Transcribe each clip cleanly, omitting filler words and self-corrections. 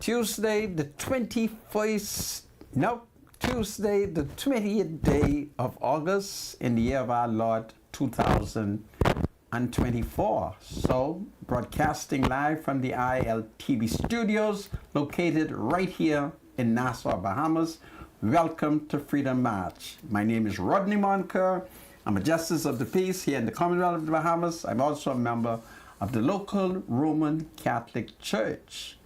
Tuesday, the 21st, no, Tuesday, the 20th day of August in the year of our Lord 2024. So, broadcasting live from the ILTV studios located right here in Nassau, Bahamas. Welcome to Freedom March. My name is Rodney Monker. I'm a Justice of the Peace here in the Commonwealth of the Bahamas. I'm also a member of the local Roman Catholic Church.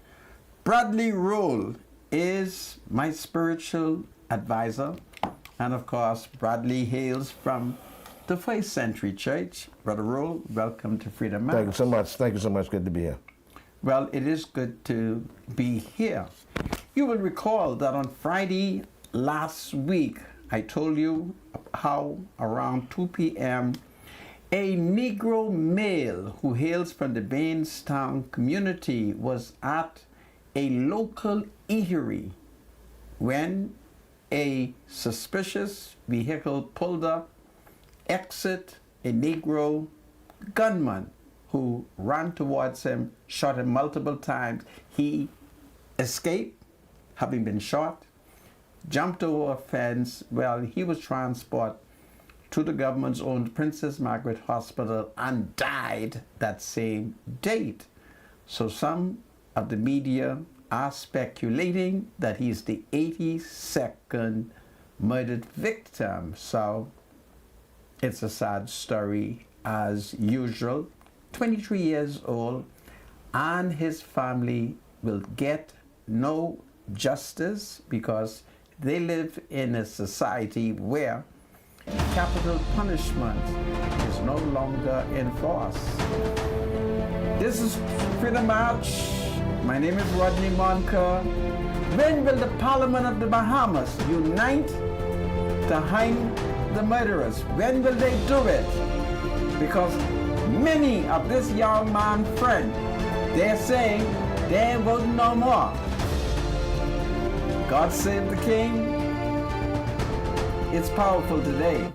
Bradley Roll is my spiritual advisor. And of course, Bradley hails from the First Century Church. Brother Roll, welcome to Freedom March. Thank you so much. Thank you so much. Good to be here. Well, it is good to be here. You will recall that on Friday last week, I told you how around 2 p.m., a Negro male who hails from the Bainstown community was at a local eatery when a suspicious vehicle pulled up, exit a Negro gunman who ran towards him, shot him multiple times. He escaped, having been shot, jumped over a fence. Well, he was transported to the government's owned Princess Margaret Hospital and died that same date. So some of the media are speculating that he's the 82nd murdered victim. So it's a sad story as usual. 23 years old, and his family will get no justice because they live in a society where capital punishment is no longer in force. This is Freedom March. My name is Rodney Monker. When will the Parliament of the Bahamas unite to hang the murderers? When will they do it? Because many of this young man's friends, they're saying they ain't voting no more. God save the King. It's powerful today.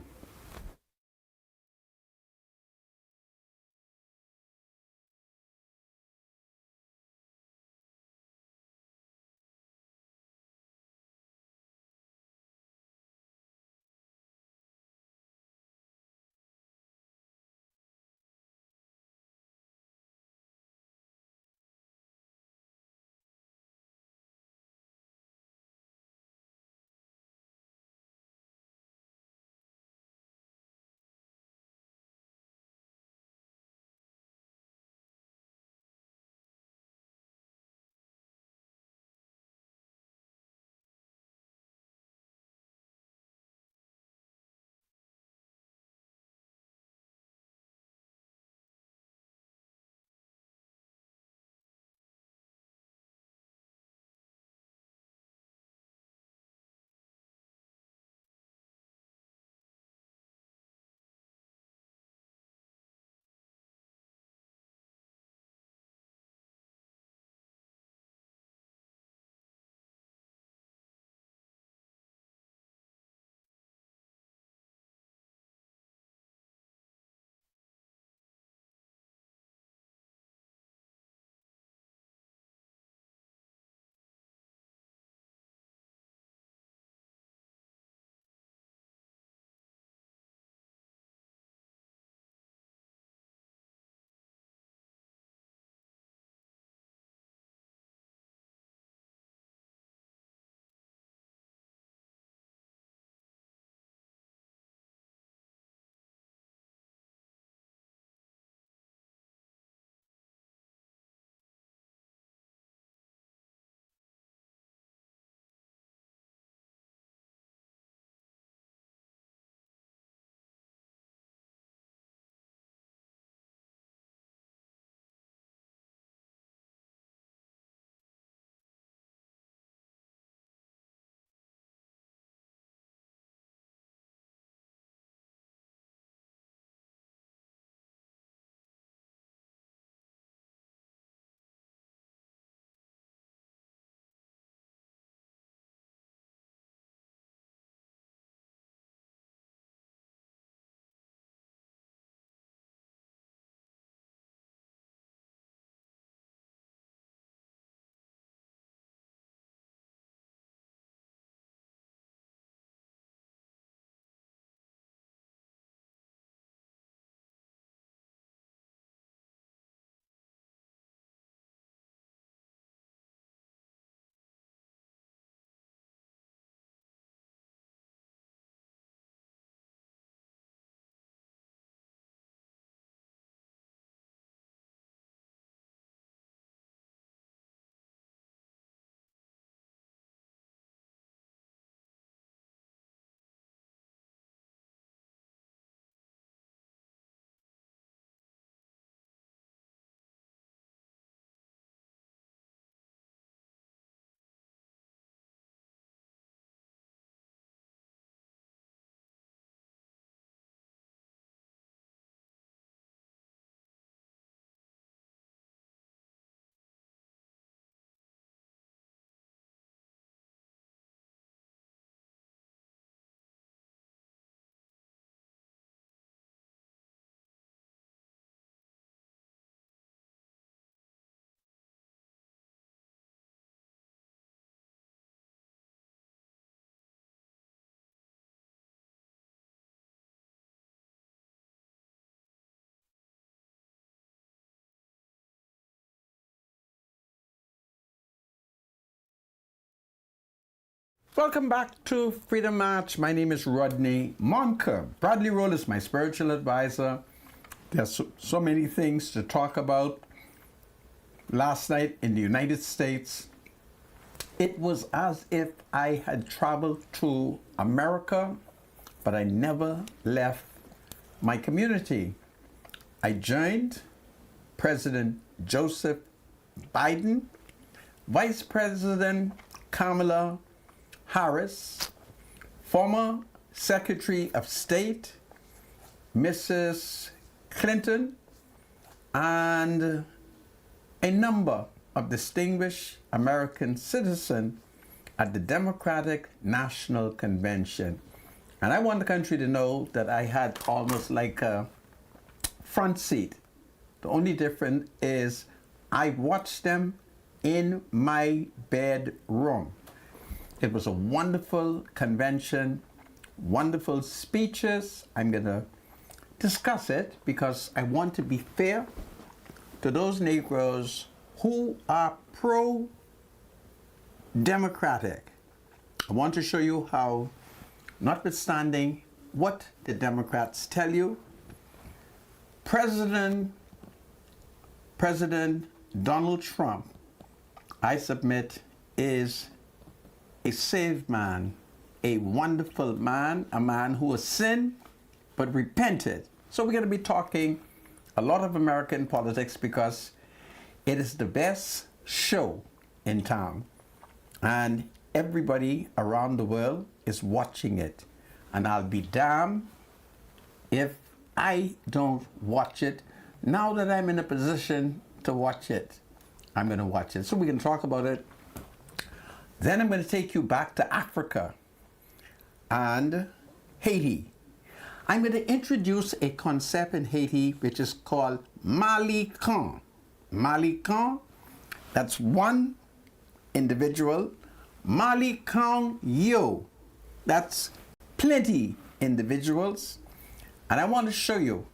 Welcome back to Freedom March. My name is Rodney Monker. Bradley Roll is my spiritual advisor. There's so many things to talk about. Last night in the United States, it was as if I had traveled to America, but I never left my community. I joined President Joseph Biden, Vice President Kamala Harris, former Secretary of State Mrs. Clinton, and a number of distinguished American citizens at the Democratic National Convention. And I want the country to know that I had almost like a front seat. The only difference is I watched them in my bedroom. It was a wonderful convention, wonderful speeches. I'm going to discuss it because I want to be fair to those Negroes who are pro-democratic. I want to show you how, notwithstanding what the Democrats tell you, President Donald Trump, I submit, is a saved man, a wonderful man, a man who has sinned but repented. So we're going to be talking a lot of American politics because it is the best show in town. And everybody around the world is watching it. And I'll be damned if I don't watch it. Now that I'm in a position to watch it, I'm going to watch it. So we can talk about it. Then I'm going to take you back to Africa and Haiti. I'm going to introduce a concept in Haiti which is called Malikan. Malikan, that's one individual. Malikan Yo, that's plenty individuals. And I want to show you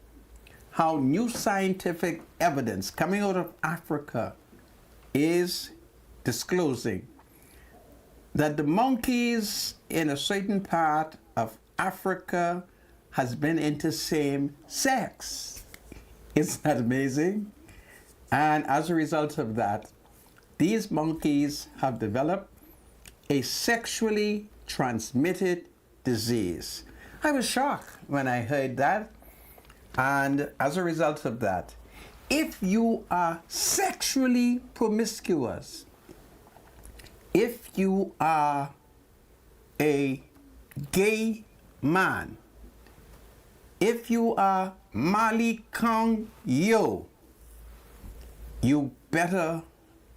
how new scientific evidence coming out of Africa is disclosing that the monkeys in a certain part of Africa has been into same sex. Isn't that amazing? And as a result of that, these monkeys have developed a sexually transmitted disease. I was shocked when I heard that. And as a result of that, if you are sexually promiscuous, if you are a gay man, if you are Malikan Yo, you better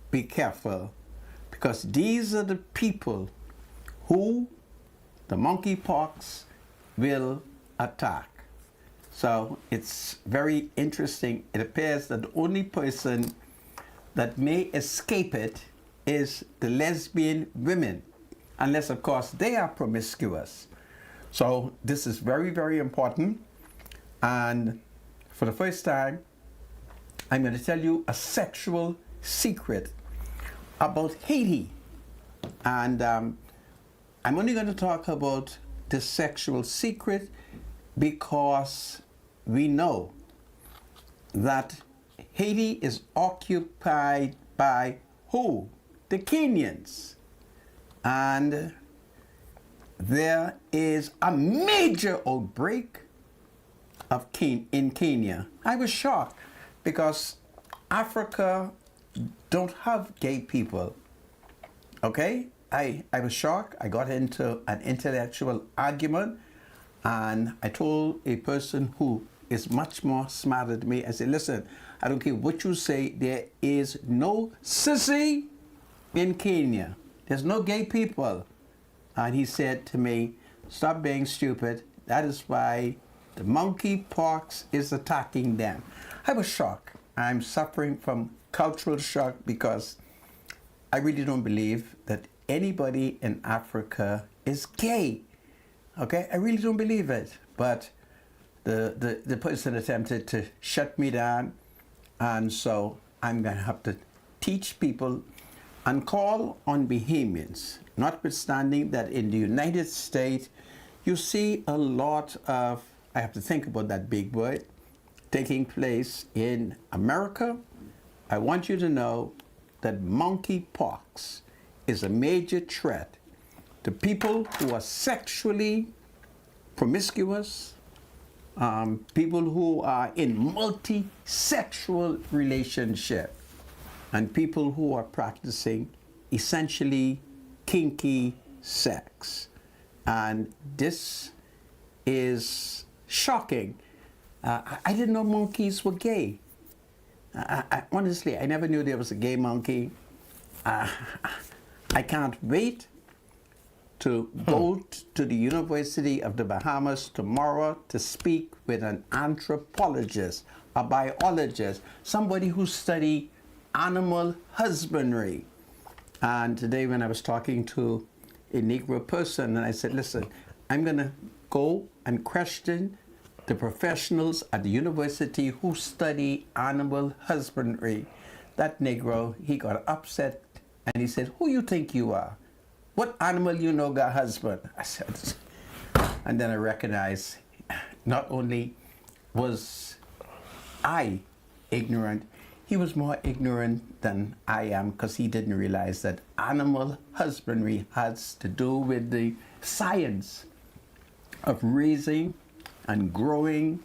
be careful because these are the people who the monkeypox will attack. So it's very interesting. It appears that the only person that may escape it is the lesbian women, unless of course they are promiscuous. So this is very, very important. And for the first time, I'm going to tell you a sexual secret about Haiti. And I'm only going to talk about this sexual secret because we know that Haiti is occupied by who? The Kenyans. And there is a major outbreak of in Kenya. I was shocked because Africa don't have gay people. Okay? I was shocked. I got into an intellectual argument and I told a person who is much more smarter than me, I said, listen, I don't care what you say, there is no sissy in Kenya. There's no gay people. And he said to me, stop being stupid. That is why the monkeypox is attacking them. I was shocked. I'm suffering from cultural shock because I really don't believe that anybody in Africa is gay. Okay, I really don't believe it. But the person attempted to shut me down, and so I'm going to have to teach people and call on Bahamians notwithstanding that in the United States, you see a lot of, I have to think about that big word, taking place in America. I want you to know that monkeypox is a major threat to people who are sexually promiscuous, people who are in multi-sexual relationship, and people who are practicing essentially kinky sex. And this is shocking. I didn't know monkeys were gay. Honestly, I never knew there was a gay monkey. I can't wait to go to the University of the Bahamas tomorrow to speak with an anthropologist, a biologist, somebody who studied animal husbandry. And today when I was talking to a Negro person, and I said, listen, I'm going to go and question the professionals at the university who study animal husbandry. That Negro, he got upset and he said, who you think you are? What animal you know got husband? I said, and then I recognized not only was I ignorant, he was more ignorant than I am, because he didn't realize that animal husbandry has to do with the science of raising and growing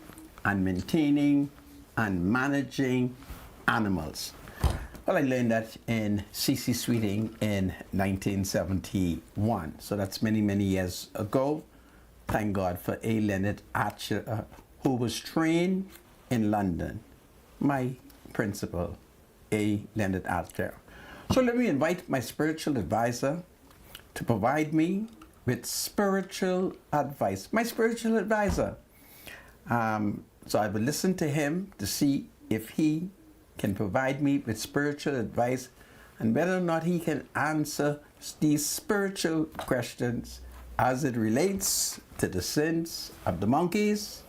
and maintaining and managing animals. Well, I learned that in C.C. Sweeting in 1971. So that's many, many years ago. Thank God for A. Leonard Archer, who was trained in London. My principal, A. Leonard Archer. So let me invite my spiritual advisor to provide me with spiritual advice. My spiritual advisor. So I will listen to him to see if he can provide me with spiritual advice and whether or not he can answer these spiritual questions as it relates to the sins of the monkeys,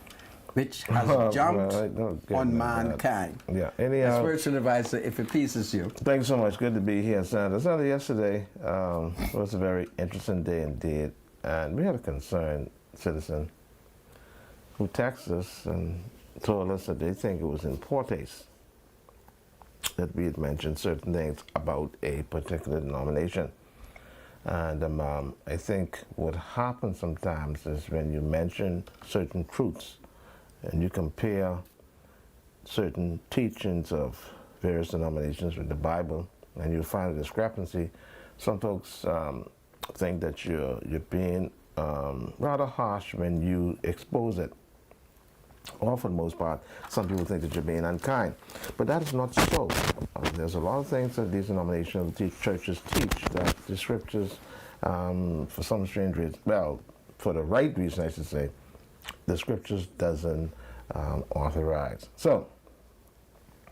which has jumped on mankind. Yeah. Anyhow, spiritual advisor, if it pleases you. Thanks so much. Good to be here, Senator. Senator, yesterday was a very interesting day indeed, and we had a concerned citizen who texted us and told us that they think it was in poor taste that we had mentioned certain things about a particular denomination. And I think what happens sometimes is when you mention certain truths and you compare certain teachings of various denominations with the Bible, and you find a discrepancy, some folks think that you're being rather harsh when you expose it. Or for the most part, some people think that you're being unkind. But that is not so. There's a lot of things that these denominational churches teach that the scriptures, for some strange reason, well, for the right reason, I should say, the scriptures doesn't authorize. So,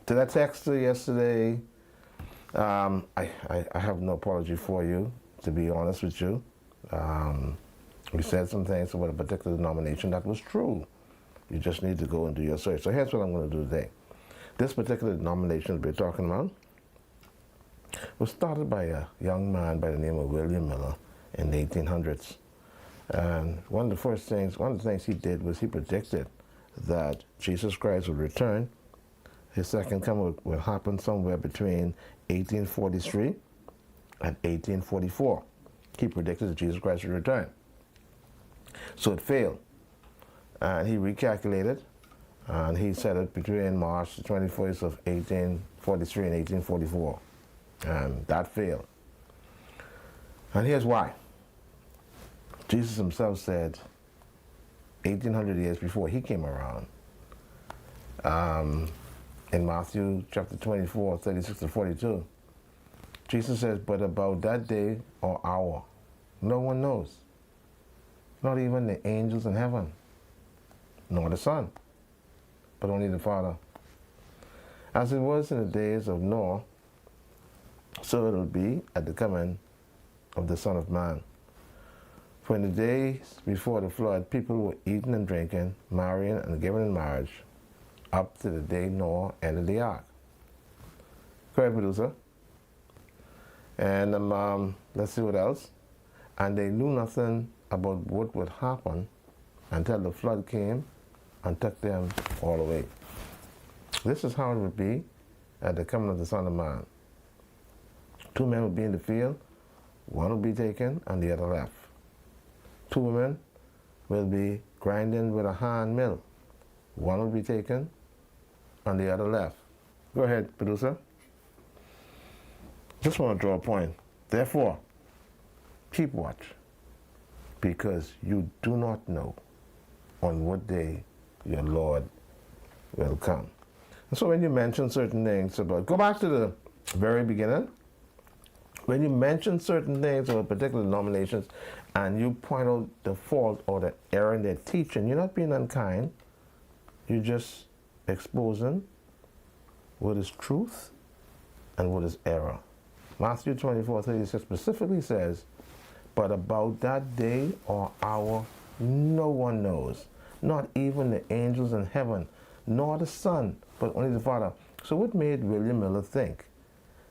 to that texter yesterday, I have no apology for you, to be honest with you. We said some things about a particular denomination that was true. You just need to go and do your search. So here's what I'm going to do today. This particular denomination that we're talking about was started by a young man by the name of William Miller in the 1800s. And one of the things he did was he predicted that Jesus Christ would return. His second coming will happen somewhere between 1843 and 1844. He predicted that Jesus Christ would return. So it failed. And he recalculated, and he said it between March the 21st of 1843 and 1844. And that failed. And here's why. Jesus himself said, 1800 years before he came around, in Matthew chapter 24, 36 to 42, Jesus says, but about that day or hour, no one knows, not even the angels in heaven, nor the Son, but only the Father. As it was in the days of Noah, so it will be at the coming of the Son of Man. For in the days before the flood, people were eating and drinking, marrying and giving in marriage, up to the day Noah entered the ark. Go ahead, producer. And let's see what else. and they knew nothing about what would happen until the flood came and took them all away. This is how it would be at the coming of the Son of Man. 2 men would be in the field, one will be taken and the other left. 2 women will be grinding with a hand mill. One will be taken and the other left. Go ahead, producer. Just want to draw a point. Therefore, keep watch, because you do not know on what day your Lord will come. And so when you mention certain things about, go back to the very beginning, when you mention certain things about particular denominations and you point out the fault or the error in their teaching, you're not being unkind, you're just exposing what is truth and what is error. Matthew 24:36 specifically says, but about that day or hour no one knows, not even the angels in heaven, nor the Son, but only the Father. So what made William Miller think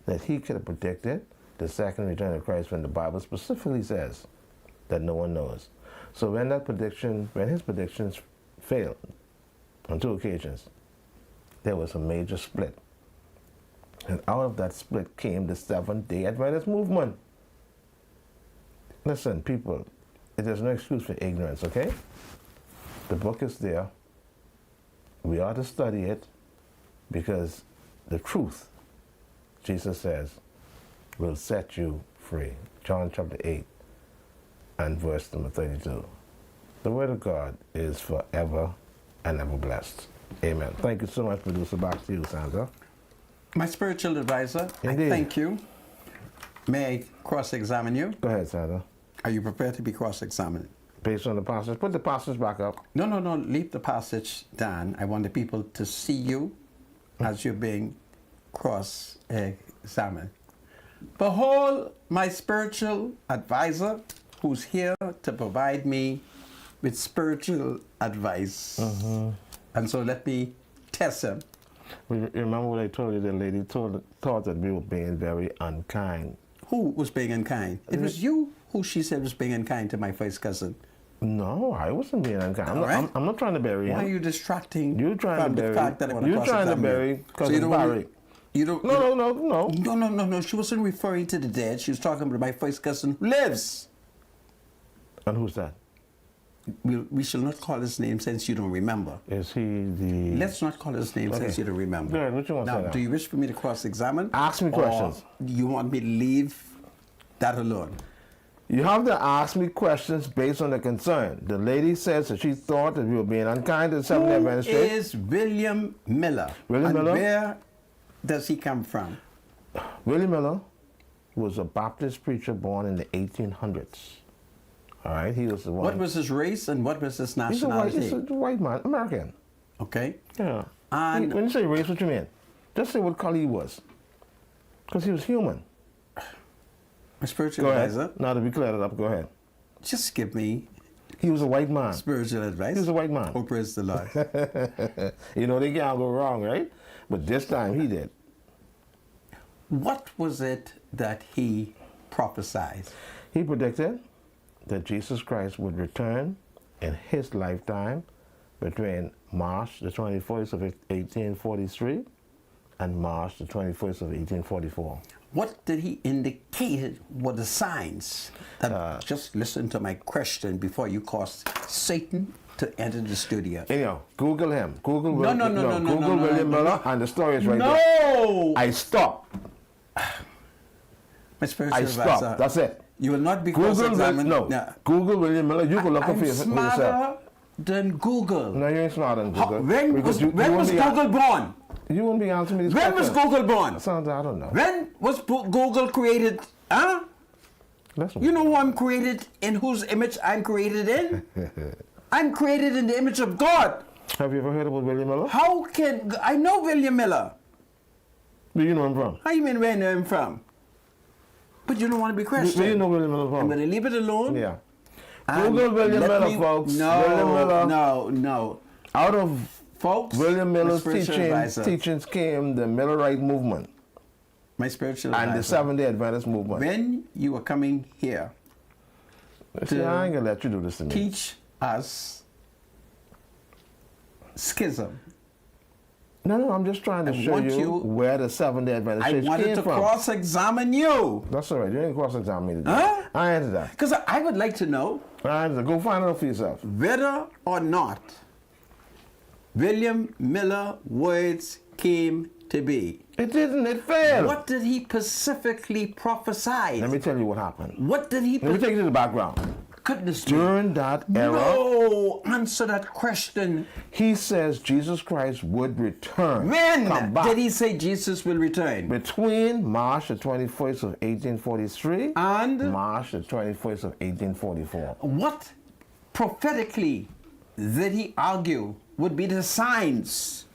that he could have predicted the second return of Christ when the Bible specifically says that no one knows? So when his predictions failed on 2 occasions, there was a major split. And out of that split came the Seventh-day Adventist movement. Listen, people, there's no excuse for ignorance, okay? The book is there. We ought to study it because the truth, Jesus says, will set you free. John chapter 8 and verse number 32. The word of God is forever and ever blessed. Amen. Thank you so much, producer. Back to you, Sandra. My spiritual advisor, Indeed. I thank you. May I cross-examine you? Go ahead, Sandra. Are you prepared to be cross-examined? Based on the passage, put the passage back up. No, leave the passage down. I want the people to see you as you're being cross-examined. Behold, my spiritual advisor who's here to provide me with spiritual advice. And so let me test him. Remember what I told you? The lady thought that we were being very unkind. Who was being unkind? It was you who she said was being unkind to my first cousin. No, I wasn't being unkind. I'm not trying to bury him. Why are you distracting You're trying from to bury. the fact that I want to You're trying to cross-examine bury you? cousin Barry. You don't. No. She wasn't referring to the dead. She was talking about my first cousin who lives. And who's that? We shall not call his name since you don't remember. Is he the... Let's not call his name since you don't remember. Good, what you want to say Now, now? do you wish for me to cross-examine? Ask me questions. Or you want me to leave that alone? You have to ask me questions based on the concern. The lady says that she thought that we were being unkind to the Seventh-day Adventist Church. Who is William Miller? William Miller? Where does he come from? William Miller was a Baptist preacher born in the 1800s. All right, he was the one. What was his race and what was his nationality? He's a white man, American. Okay. Yeah. And when you say race, what you mean? Just say what color he was. Because he was human. my spiritual Go advisor, ahead. Now that we cleared it up, go ahead. just give me He was a white man. spiritual advice. He was a white man. Oh, praise the Lord. You know, they can't go wrong, right? But this time he did. What was it that he prophesied? He predicted that Jesus Christ would return in his lifetime between March the 21st of 1843 and March the 21st of 1844. What did he indicate were the signs? That, just listen to my question before you cause Satan to enter the studio. Anyhow, Google him. Google No, no, no, no, no, Google no, William no, Miller, no. and the story is right there. No! I stopped. My spiritual I advisor. stopped. That's it. You will not be Google cross-examined. Google William Miller. You can look up I'm for yourself. smarter than Google. No, you ain't smarter than Google. When Because was, when was Google born? You wouldn't be answering me this When was question. Google born? Sandra, I don't know. When was Google created? Huh? Listen. You know who I'm created in, whose image I'm created in? I'm created in the image of God. Have you ever heard about William Miller? How can I know William Miller? Where you know him from? How you mean where I know him from? But you don't want to be Where you questioned. know William Miller from? I'm going to leave it alone. Yeah. and Google William let Miller, me- folks. No, William Miller. no. Out of Folks, William Miller's my spiritual advisor, teachings came the Millerite movement my spiritual and the advisor. Seventh-day Adventist movement. When you were coming here See, I ain't gonna let you do this to me. teach us schism. No, I'm just trying to show want you where the Seventh-day Adventist I Church wanted came to from. cross-examine you. That's all right. You ain't cross-examine me today. Huh? I answered that. Because I would like to know I answered. Go find it out for yourself. whether or not William Miller words came to be. It didn't. It failed. What did he specifically prophesy? Let me tell you what happened. What did he? Let me take you to the background. Goodness me. During that era, No, answer that question. he says Jesus Christ would return. When Come back. did he say Jesus will return? Between March the 21st of 1843 And March the 21st of 1844. what prophetically did he argue would be the signs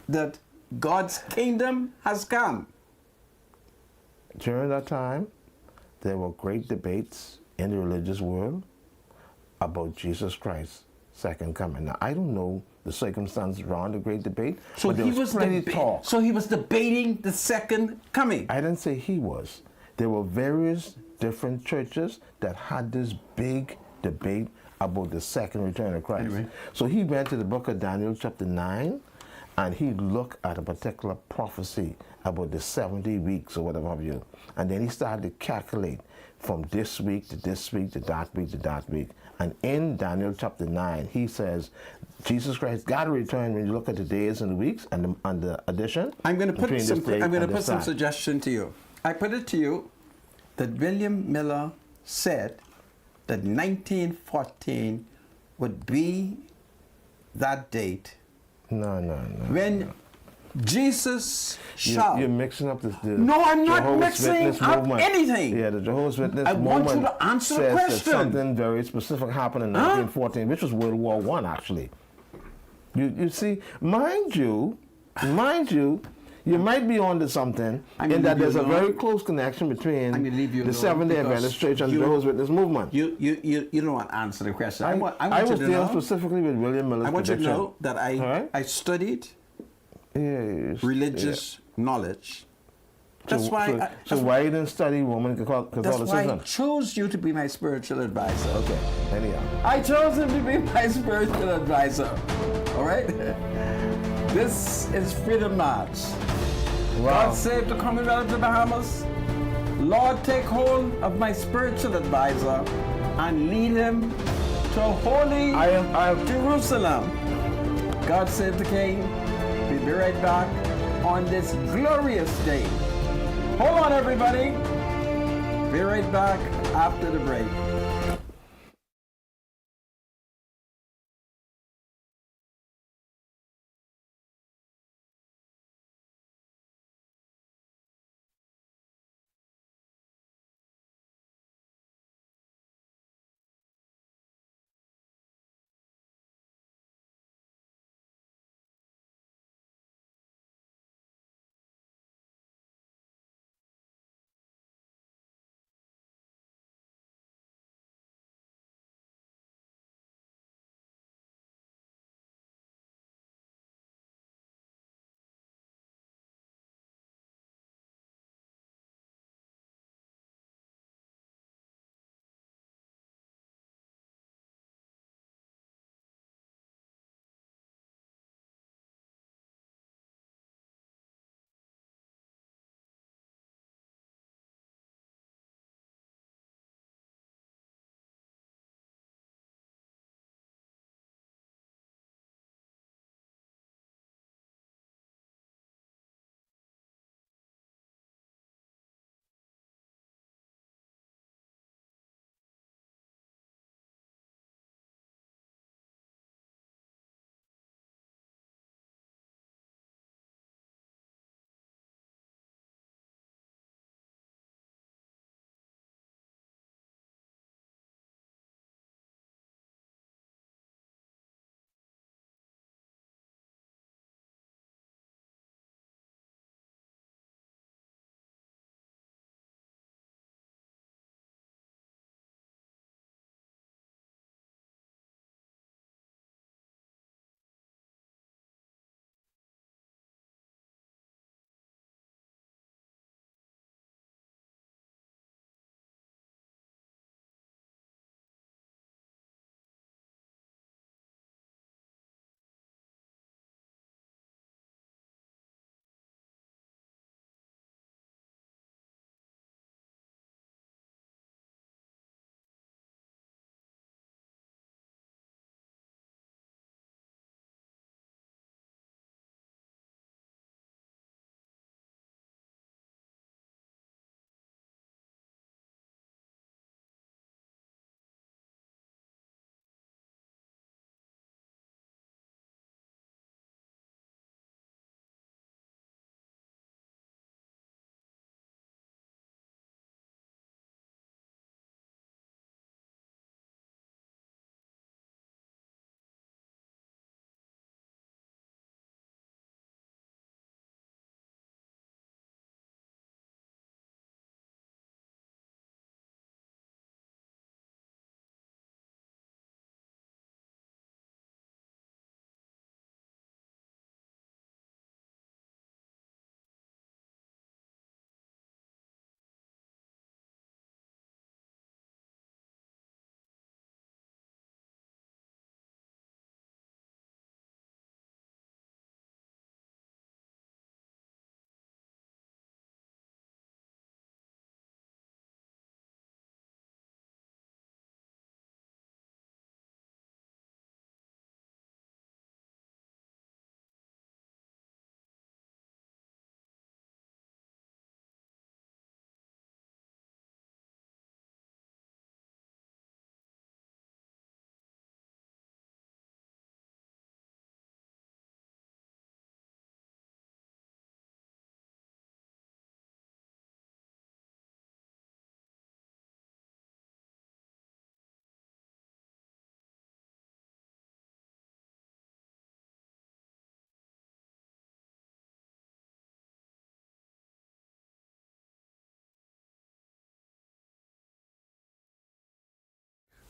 that God's kingdom has come? During that time, there were great debates in the religious world about Jesus Christ's second coming. Now, I don't know the circumstances around the great debate, So but there was plenty talk. So he was debating the second coming. I didn't say he was. There were various different churches that had this big debate about the second return of Christ. Anyway. So he went to the book of Daniel chapter 9, and he looked at a particular prophecy about the 70 weeks or whatever have you. And then he started to calculate from this week to this week to that week to that week. And in Daniel chapter 9, he says, Jesus Christ got to return when you look at the days and the weeks and the addition. I'm going to put between some. this day I'm going to and put this some time. suggestion to you. I put it to you that William Miller said that 1914 would be that date No. when Jesus shall. You're mixing up the No, I'm not Jehovah's mixing Witness up movement. anything. Yeah, the Jehovah's Witness I want you movement to answer the says that question. something very specific happened in 1914, which was World War I, actually. You see, mind you, you might be onto something I'm in gonna that leave you there's a alone. very close connection between I'm gonna leave you the alone Seventh-day because Adventist Church and the you- Jehovah's Witness movement. You don't want to answer the question. I want I you was to dealing know. specifically with William Miller's I want you to prediction. know that All right? I studied Yes, religious knowledge. That's why. So why you didn't study Roman That's why I Catholicism? chose you to be my spiritual advisor. Okay, anyhow. I chose him to be my spiritual advisor. All right? This is Freedom March. Wow. God save the Commonwealth of the Bahamas. Lord, take hold of my spiritual advisor and lead him to holy I am Jerusalem. God save the King. We'll be right back on this glorious day. Hold on, everybody. Be right back after the break.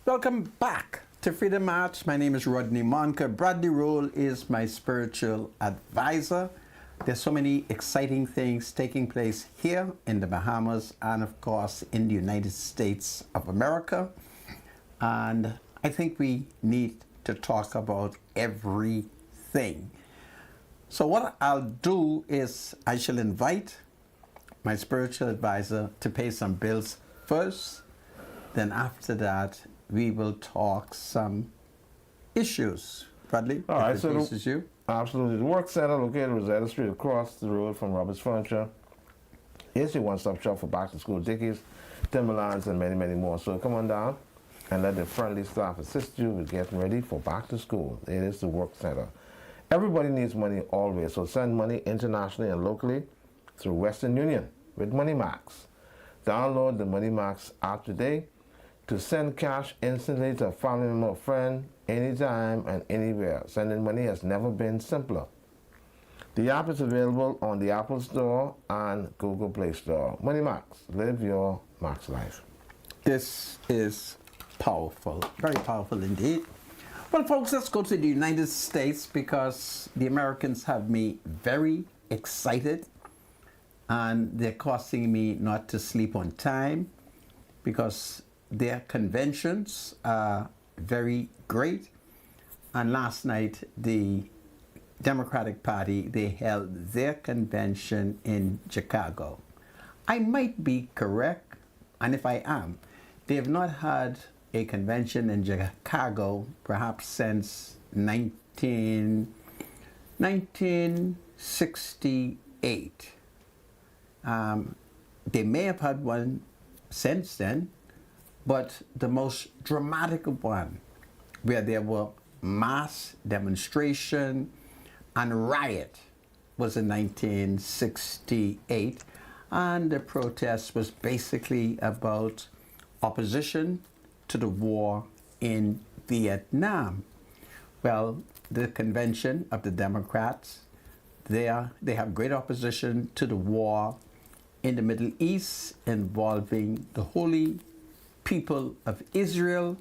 Welcome back to Freedom March. My name is Rodney Monka. Bradley Roll is my spiritual advisor. There's so many exciting things taking place here in the Bahamas and, of course, in the United States of America. And I think we need to talk about everything. So what I'll do is I shall invite my spiritual advisor to pay some bills first. Then after that, we will talk some issues. Bradley, All right, if it so pleases you. Absolutely. The work center located on Rosetta Street across the road from Roberts Furniture is your one-stop shop for back-to-school Dickies, Timberlands, and many, many more. So come on down and let the friendly staff assist you with getting ready for back to school. It is the work center. Everybody needs money always, so send money internationally and locally through Western Union with MoneyMax. Download the MoneyMax app today to send cash instantly to a family member or friend anytime and anywhere. Sending money has never been simpler. The app is available on the Apple Store and Google Play Store. MoneyMax, live your max life. This is powerful, very powerful indeed. Well, folks, let's go to the United States because the Americans have me very excited and they're causing me not to sleep on time because their conventions are very great. And last night, the Democratic Party, they held their convention in Chicago. I might be correct, and if I am, they have not had a convention in Chicago perhaps since 1968. They may have had one since then, but the most dramatic one, where there were mass demonstration and riot, was in 1968. And the protest was basically about opposition to the war in Vietnam. Well, the convention of the Democrats, they have great opposition to the war in the Middle East involving the holy people of Israel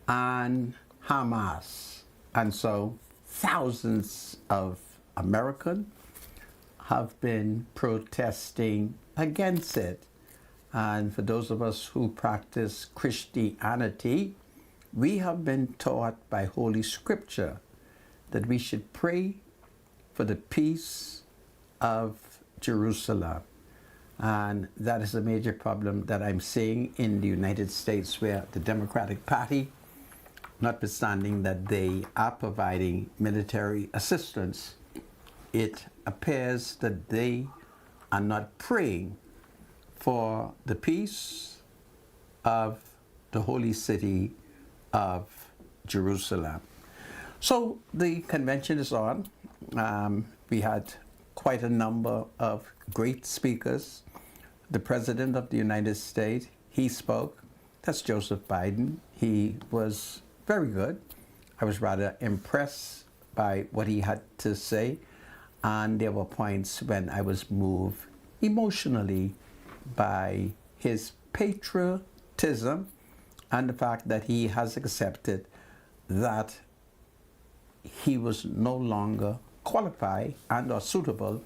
and Hamas. And so thousands of Americans have been protesting against it. And for those of us who practice Christianity, we have been taught by Holy Scripture that we should pray for the peace of Jerusalem. And that is a major problem that I'm seeing in the United States, where the Democratic Party, notwithstanding that they are providing military assistance, it appears that they are not praying for the peace of the holy city of Jerusalem. So the convention is on. We had quite a number of great speakers. The President of the United States, he spoke. That's Joseph Biden. He was very good. I was rather impressed by what he had to say. And there were points when I was moved emotionally by his patriotism and the fact that he has accepted that he was no longer qualified and or suitable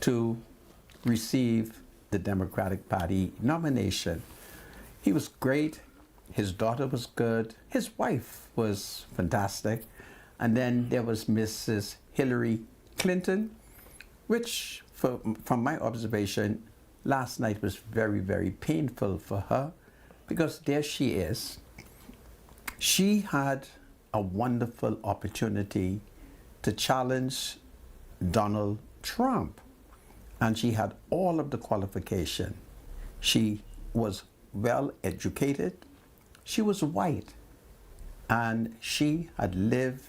to receive the Democratic Party nomination. He was great. His daughter was good. His wife was fantastic. And then there was Mrs. Hillary Clinton, which, from my observation, last night was very, very painful for her because there she is. She had a wonderful opportunity to challenge Donald Trump, and she had all of the qualification. She was well educated, she was white, and she had lived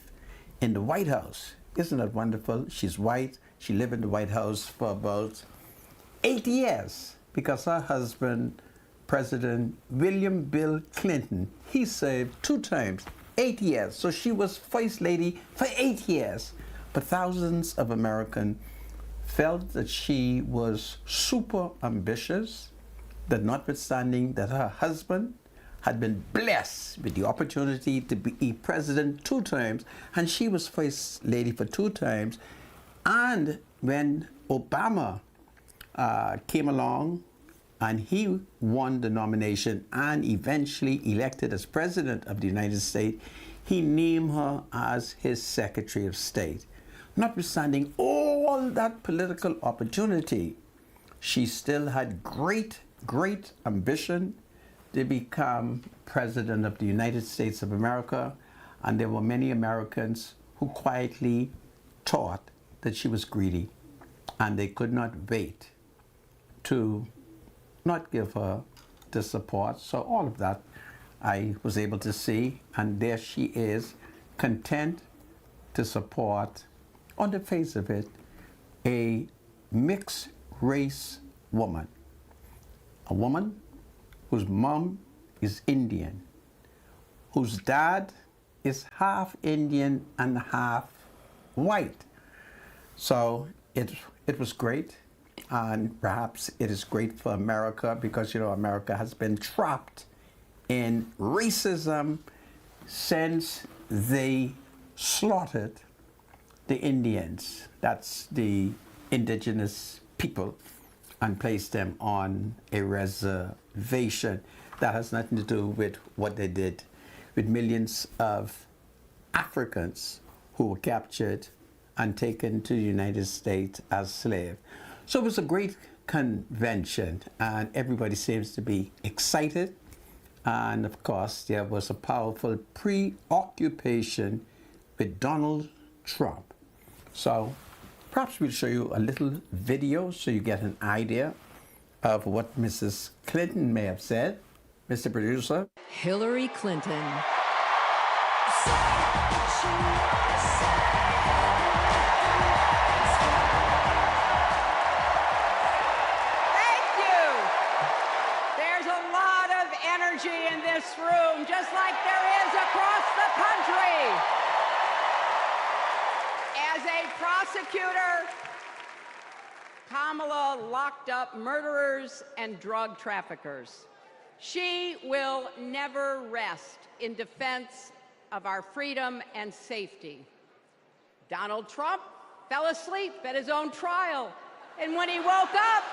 in the White House. Isn't that wonderful? She's white. She lived in the White House for about 8 years because her husband, President William Bill Clinton, he served 2 times, 8 years. So she was First Lady for 8 years. But thousands of Americans felt that she was super ambitious, that notwithstanding that her husband had been blessed with the opportunity to be president 2 times, and she was first lady for 2 times. And when Obama came along and he won the nomination and eventually elected as president of the United States, he named her as his Secretary of State. Notwithstanding all that political opportunity, she still had great ambition to become president of the United States of America, and there were many Americans who quietly thought that she was greedy, and they could not wait to not give her the support. So all of that I was able to see, and there she is, content to support, on the face of it, a mixed race woman. A woman whose mom is Indian, whose dad is half Indian and half white. So it was great, and perhaps it is great for America because, you know, America has been trapped in racism since they slaughtered the Indians, that's the indigenous people, and placed them on a reservation. That has nothing to do with what they did with millions of Africans who were captured and taken to the United States as slaves. So it was a great convention, and everybody seems to be excited. And of course, there was a powerful preoccupation with Donald Trump. So perhaps we'll show you a little video so you get an idea of what Mrs. Clinton may have said. Mr. Producer. Hillary Clinton. In this room, just like there is across the country. As a prosecutor, Kamala locked up murderers and drug traffickers. She will never rest in defense of our freedom and safety. Donald Trump fell asleep at his own trial, and when he woke up,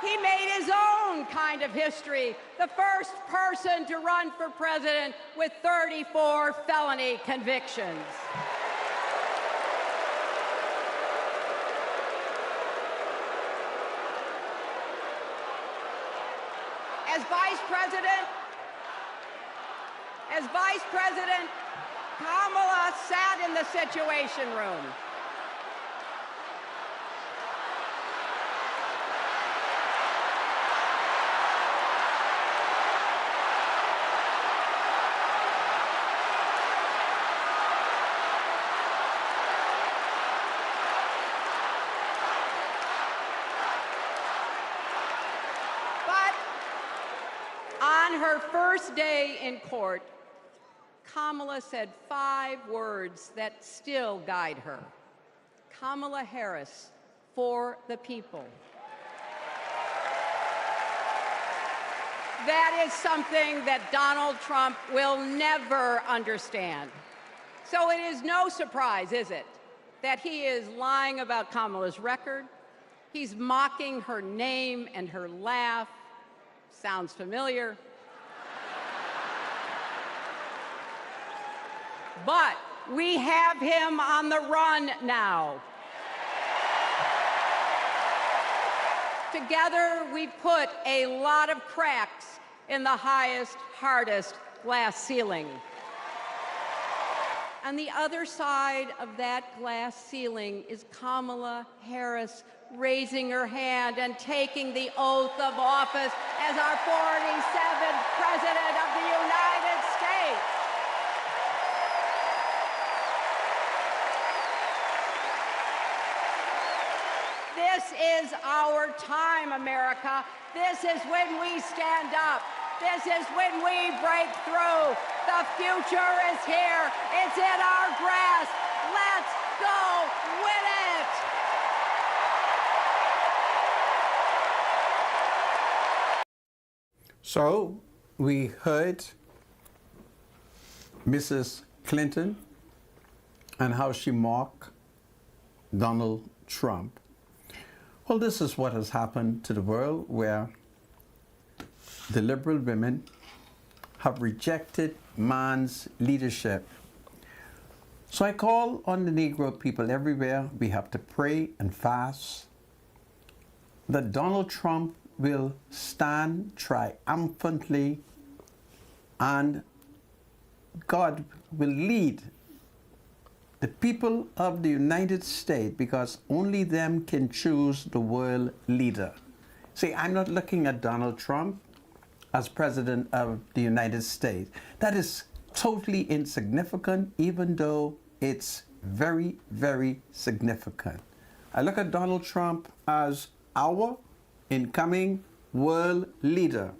he made his own kind of history, the first person to run for president with 34 felony convictions. As Vice President, Kamala sat in the Situation Room. On her first day in court, Kamala said 5 words that still guide her. Kamala Harris, for the people. That is something that Donald Trump will never understand. So it is no surprise, is it, that he is lying about Kamala's record. He's mocking her name and her laugh. Sounds familiar. But we have him on the run now. Together, we've put a lot of cracks in the highest, hardest glass ceiling. On the other side of that glass ceiling is Kamala Harris raising her hand and taking the oath of office as our 47th President of the United States. This is our time, America. This is when we stand up. This is when we break through. The future is here. It's in our grasp. Let's go win it. So we heard Mrs. Clinton and how she mocked Donald Trump. Well, this is what has happened to the world, where the liberal women have rejected man's leadership. So I call on the Negro people everywhere. We have to pray and fast that Donald Trump will stand triumphantly and God will lead the people of the United States, because only them can choose the world leader. See, I'm not looking at Donald Trump as president of the United States. That is totally insignificant, even though it's very, very significant. I look at Donald Trump as our incoming world leader.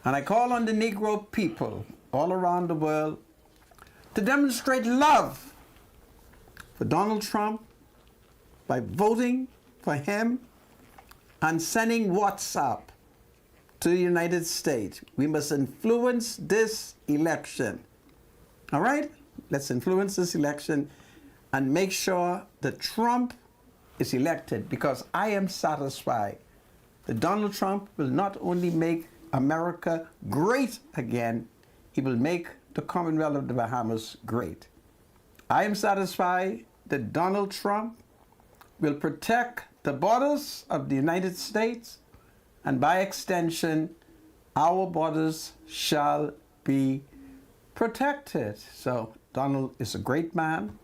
And I call on the Negro people all around the world to demonstrate love for Donald Trump by voting for him and sending WhatsApp to the United States. We must influence this election. All right? Let's influence this election and make sure that Trump is elected, because I am satisfied that Donald Trump will not only make America great again, he will make the Commonwealth of the Bahamas great. I am satisfied that Donald Trump will protect the borders of the United States, and by extension, our borders shall be protected. So Donald is a great man,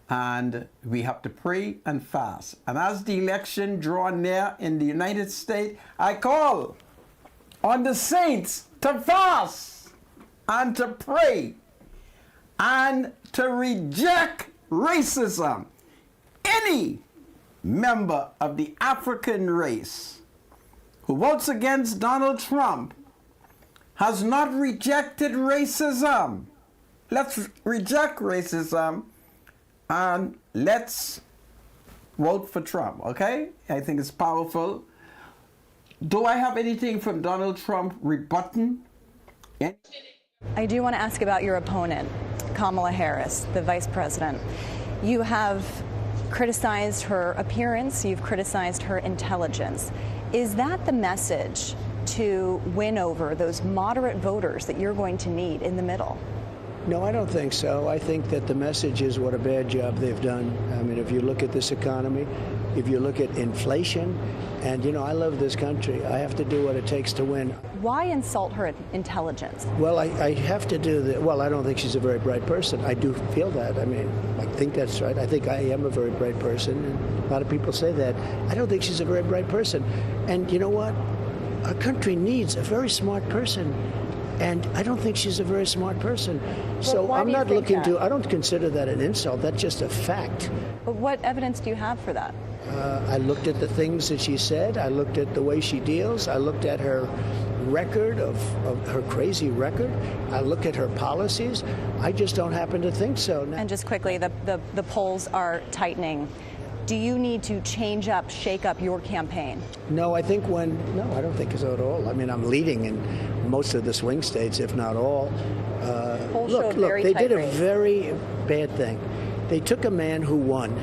and we have to pray and fast. And as the election draw near in the United States, I call on the saints to fast and to pray and to reject racism. Any member of the African race who votes against Donald Trump has not rejected racism. Let's reject racism and let's vote for Trump, okay? I think it's powerful. Do I have anything from Donald Trump rebutting? I do want to ask about your opponent, Kamala Harris, the vice president. You have criticized her appearance, you've criticized her intelligence. Is that the message to win over those moderate voters that you're going to need in the middle? No, I don't think so. I think that the message is what a bad job they've done. I mean, if you look at this economy, if you look at inflation, and, you know, I love this country. I have to do what it takes to win. Why insult her intelligence? Well, I have to do that. Well, I don't think she's a very bright person. I do feel that. I mean, I think that's right. I think I am a very bright person, and a lot of people say that. I don't think she's a very bright person. And you know what? Our country needs a very smart person. And I don't think she's a very smart person. So I'm not looking to, I don't consider that an insult. That's just a fact. But what evidence do you have for that? I looked at the things that she said. I looked at the way she deals. I looked at her record of her crazy record. I look at her policies. I just don't happen to think so. And just quickly, the polls are tightening. Do you need to change up, shake up your campaign? No, I think no, I don't think so at all. I mean, I'm leading in most of the swing states, if not all. Look, they did a very bad thing. They took a man who won,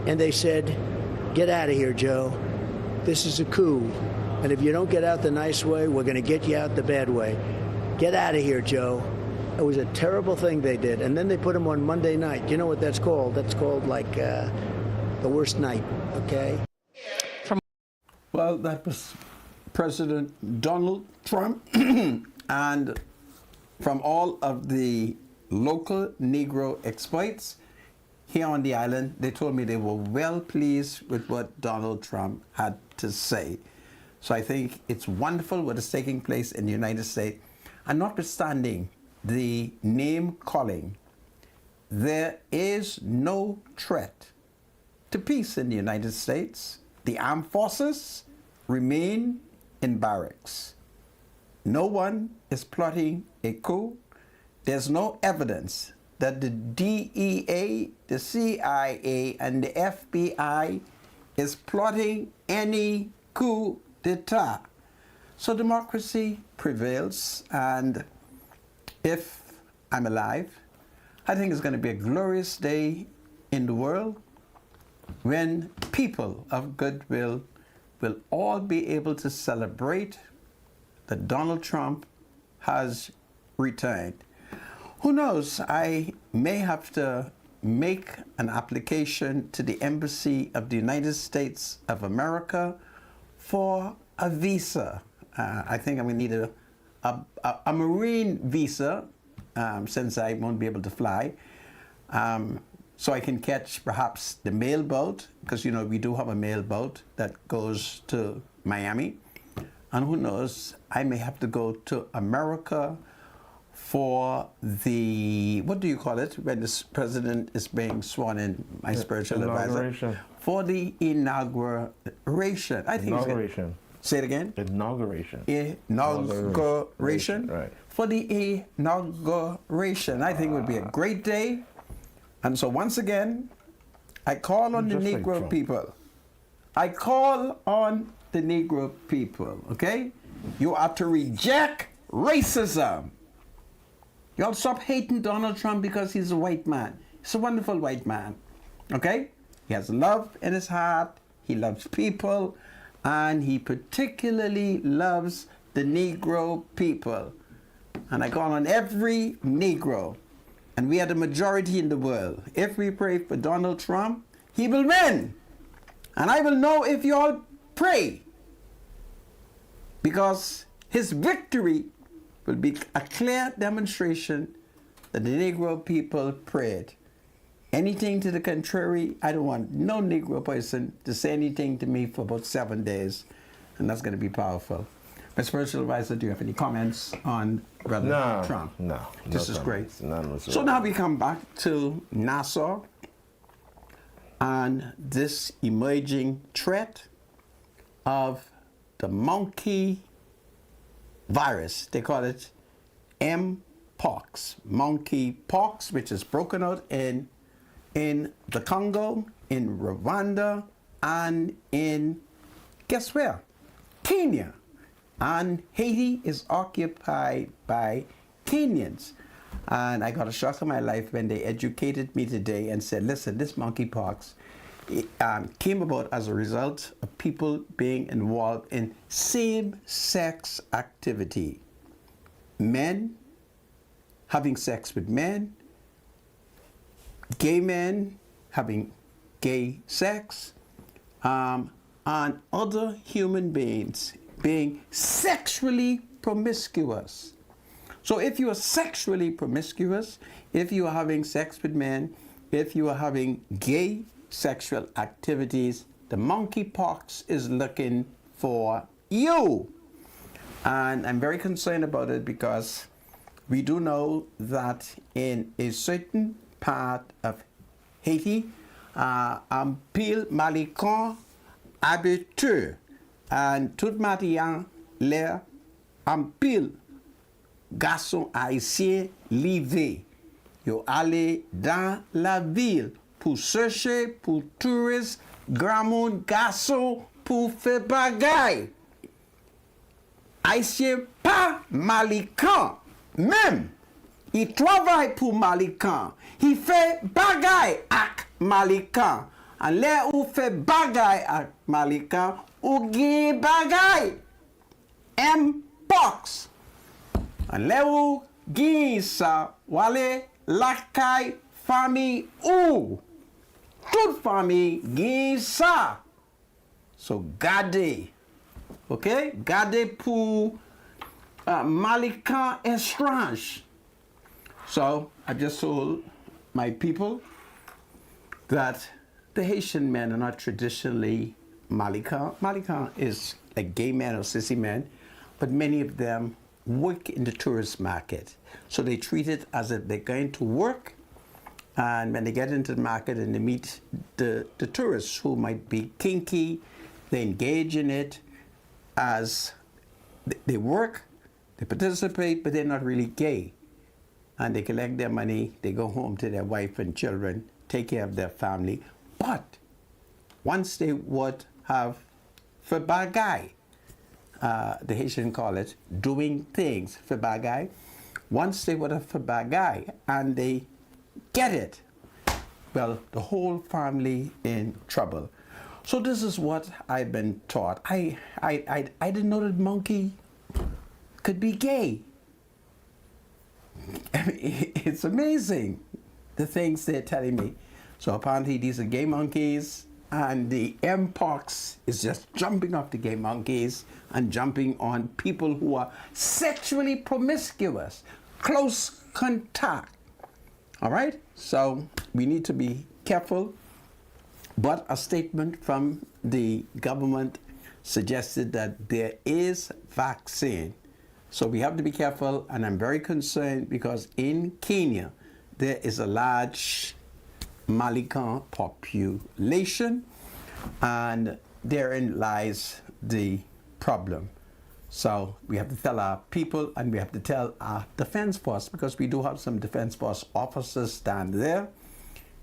and they said, "Get out of here, Joe. This is a coup. And if you don't get out the nice way, we're going to get you out the bad way. Get out of here, Joe." It was a terrible thing they did. And then they put him on Monday night. You know what that's called? That's called like the worst night, okay? Well, that was President Donald Trump. And from all of the local Negro exploits here on the island, they told me they were well pleased with what Donald Trump had to say. So I think it's wonderful what is taking place in the United States. And notwithstanding the name calling, there is no threat to peace in the United States. The armed forces remain in barracks. No one is plotting a coup. There's no evidence that the DEA, the CIA, and the FBI is plotting any coup d'etat. So democracy prevails, and if I'm alive, I think it's going to be a glorious day in the world when people of goodwill will all be able to celebrate that Donald Trump has returned. Who knows, I may have to make an application to the Embassy of the United States of America for a visa. I think I'm going to need a marine visa since I won't be able to fly. So I can catch perhaps the mail boat, because, you know, we do have a mail boat that goes to Miami. And who knows, I may have to go to America for the, what do you call it, when the president is being sworn in, my spiritual advisor? For the inauguration. I think inauguration. Say it again? Inauguration. Inauguration. Right. For the inauguration. I think it would be a great day. And so once again, I call on the Negro people. I call on the Negro people, okay? You are to reject racism. You all stop hating Donald Trump because he's a white man. He's a wonderful white man, okay? He has love in his heart. He loves people. And he particularly loves the Negro people. And I call on every Negro, and we are the majority in the world. If we pray for Donald Trump, he will win. And I will know if you all pray, because his victory will be a clear demonstration that the Negro people prayed. Anything to the contrary, I don't want no Negro person to say anything to me for about 7 days, and that's going to be powerful. My spiritual advisor, do you have any comments on Brother Trump? No. This is great. None whatsoever. So now we come back to Nassau and this emerging threat of the monkey virus. They call it Mpox, monkey pox, which is broken out in the Congo, in Rwanda, and in, guess where? Kenya. And Haiti is occupied by Kenyans. And I got a shock of my life when they educated me today and said, listen, this monkeypox came about as a result of people being involved in same-sex activity. Men having sex with men, gay men having gay sex, and other human beings being sexually promiscuous. So if you are sexually promiscuous, if you are having sex with men, if you are having gay sexual activities, the monkeypox is looking for you. And I'm very concerned about it because we do know that in a certain part of Haiti, un pile Malikon habiteux, and tout matin l'air un pile garçon haïtien livré. Yo allé dans la ville pour chercher pour touristes, grand monde garçon pour faire bagaille. Haïtien pas Malikan, même. Il travaille pour Malikan. Il fait bagaille avec Malikan. En l'air où fait bagaille avec Malikan, ou gen bagaille. Mpox. En l'air où gen sa, wale lakay famille ou. Toute famille gen sa. So gade. Okay? Gade pour Malikan estrange. So I just told my people that the Haitian men are not traditionally Malikan. Malikan is a gay man or sissy man, but many of them work in the tourist market. So they treat it as if they're going to work, and when they get into the market and they meet the tourists who might be kinky, they engage in it as they work, they participate, but they're not really gay. And they collect their money, they go home to their wife and children, take care of their family. But once they would have for bagay, the Haitian call it, doing things for bagay. Once they would have for bagay and they get it, well, the whole family in trouble. So this is what I've been taught. I didn't know that monkey could be gay. I mean, it's amazing, the things they're telling me. So apparently these are gay monkeys, and the mpox is just jumping off the gay monkeys and jumping on people who are sexually promiscuous, close contact. All right? So we need to be careful. But a statement from the government suggested that there is vaccine. So we have to be careful, and I'm very concerned because in Kenya, there is a large Malikan population, and therein lies the problem. So we have to tell our people, and we have to tell our defense force, because we do have some defense force officers stand there.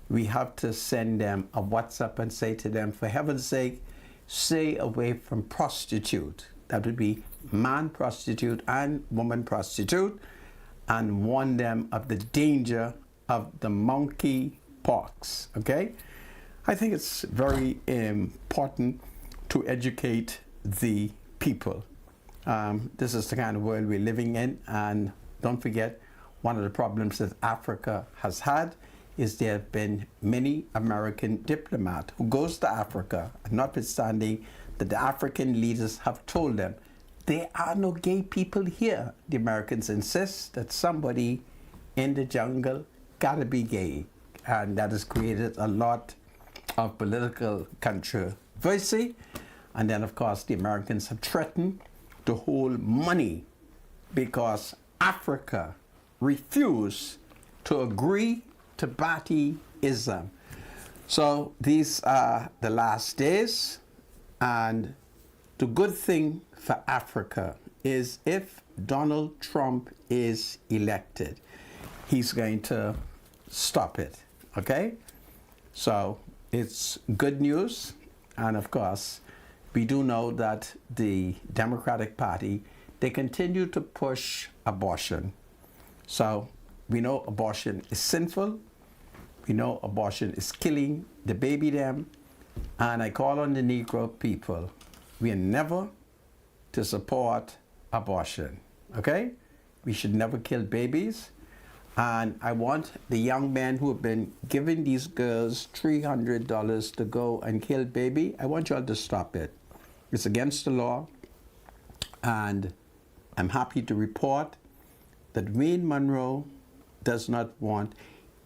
We have to send them a WhatsApp and say to them, for heaven's sake, stay away from prostitute. That would be man prostitute and woman prostitute, and warn them of the danger of the monkey pox. Okay? I think it's very important to educate the people. This is the kind of world we're living in, and don't forget, one of the problems that Africa has had is there have been many American diplomats who goes to Africa, notwithstanding that the African leaders have told them there are no gay people here. The Americans insist that somebody in the jungle gotta be gay, and that has created a lot of political controversy. And then, of course, the Americans have threatened to hold money because Africa refused to agree to Batiism. So these are the last days, and the good thing for Africa is if Donald Trump is elected, he's going to stop it, okay? So it's good news, and of course, we do know that the Democratic Party, they continue to push abortion. So we know abortion is sinful. We know abortion is killing the baby them. And I call on the Negro people, we are never to support abortion, okay? We should never kill babies. And I want the young men who have been giving these girls $300 to go and kill baby, I want y'all to stop it. It's against the law. And I'm happy to report that Wayne Monroe does not want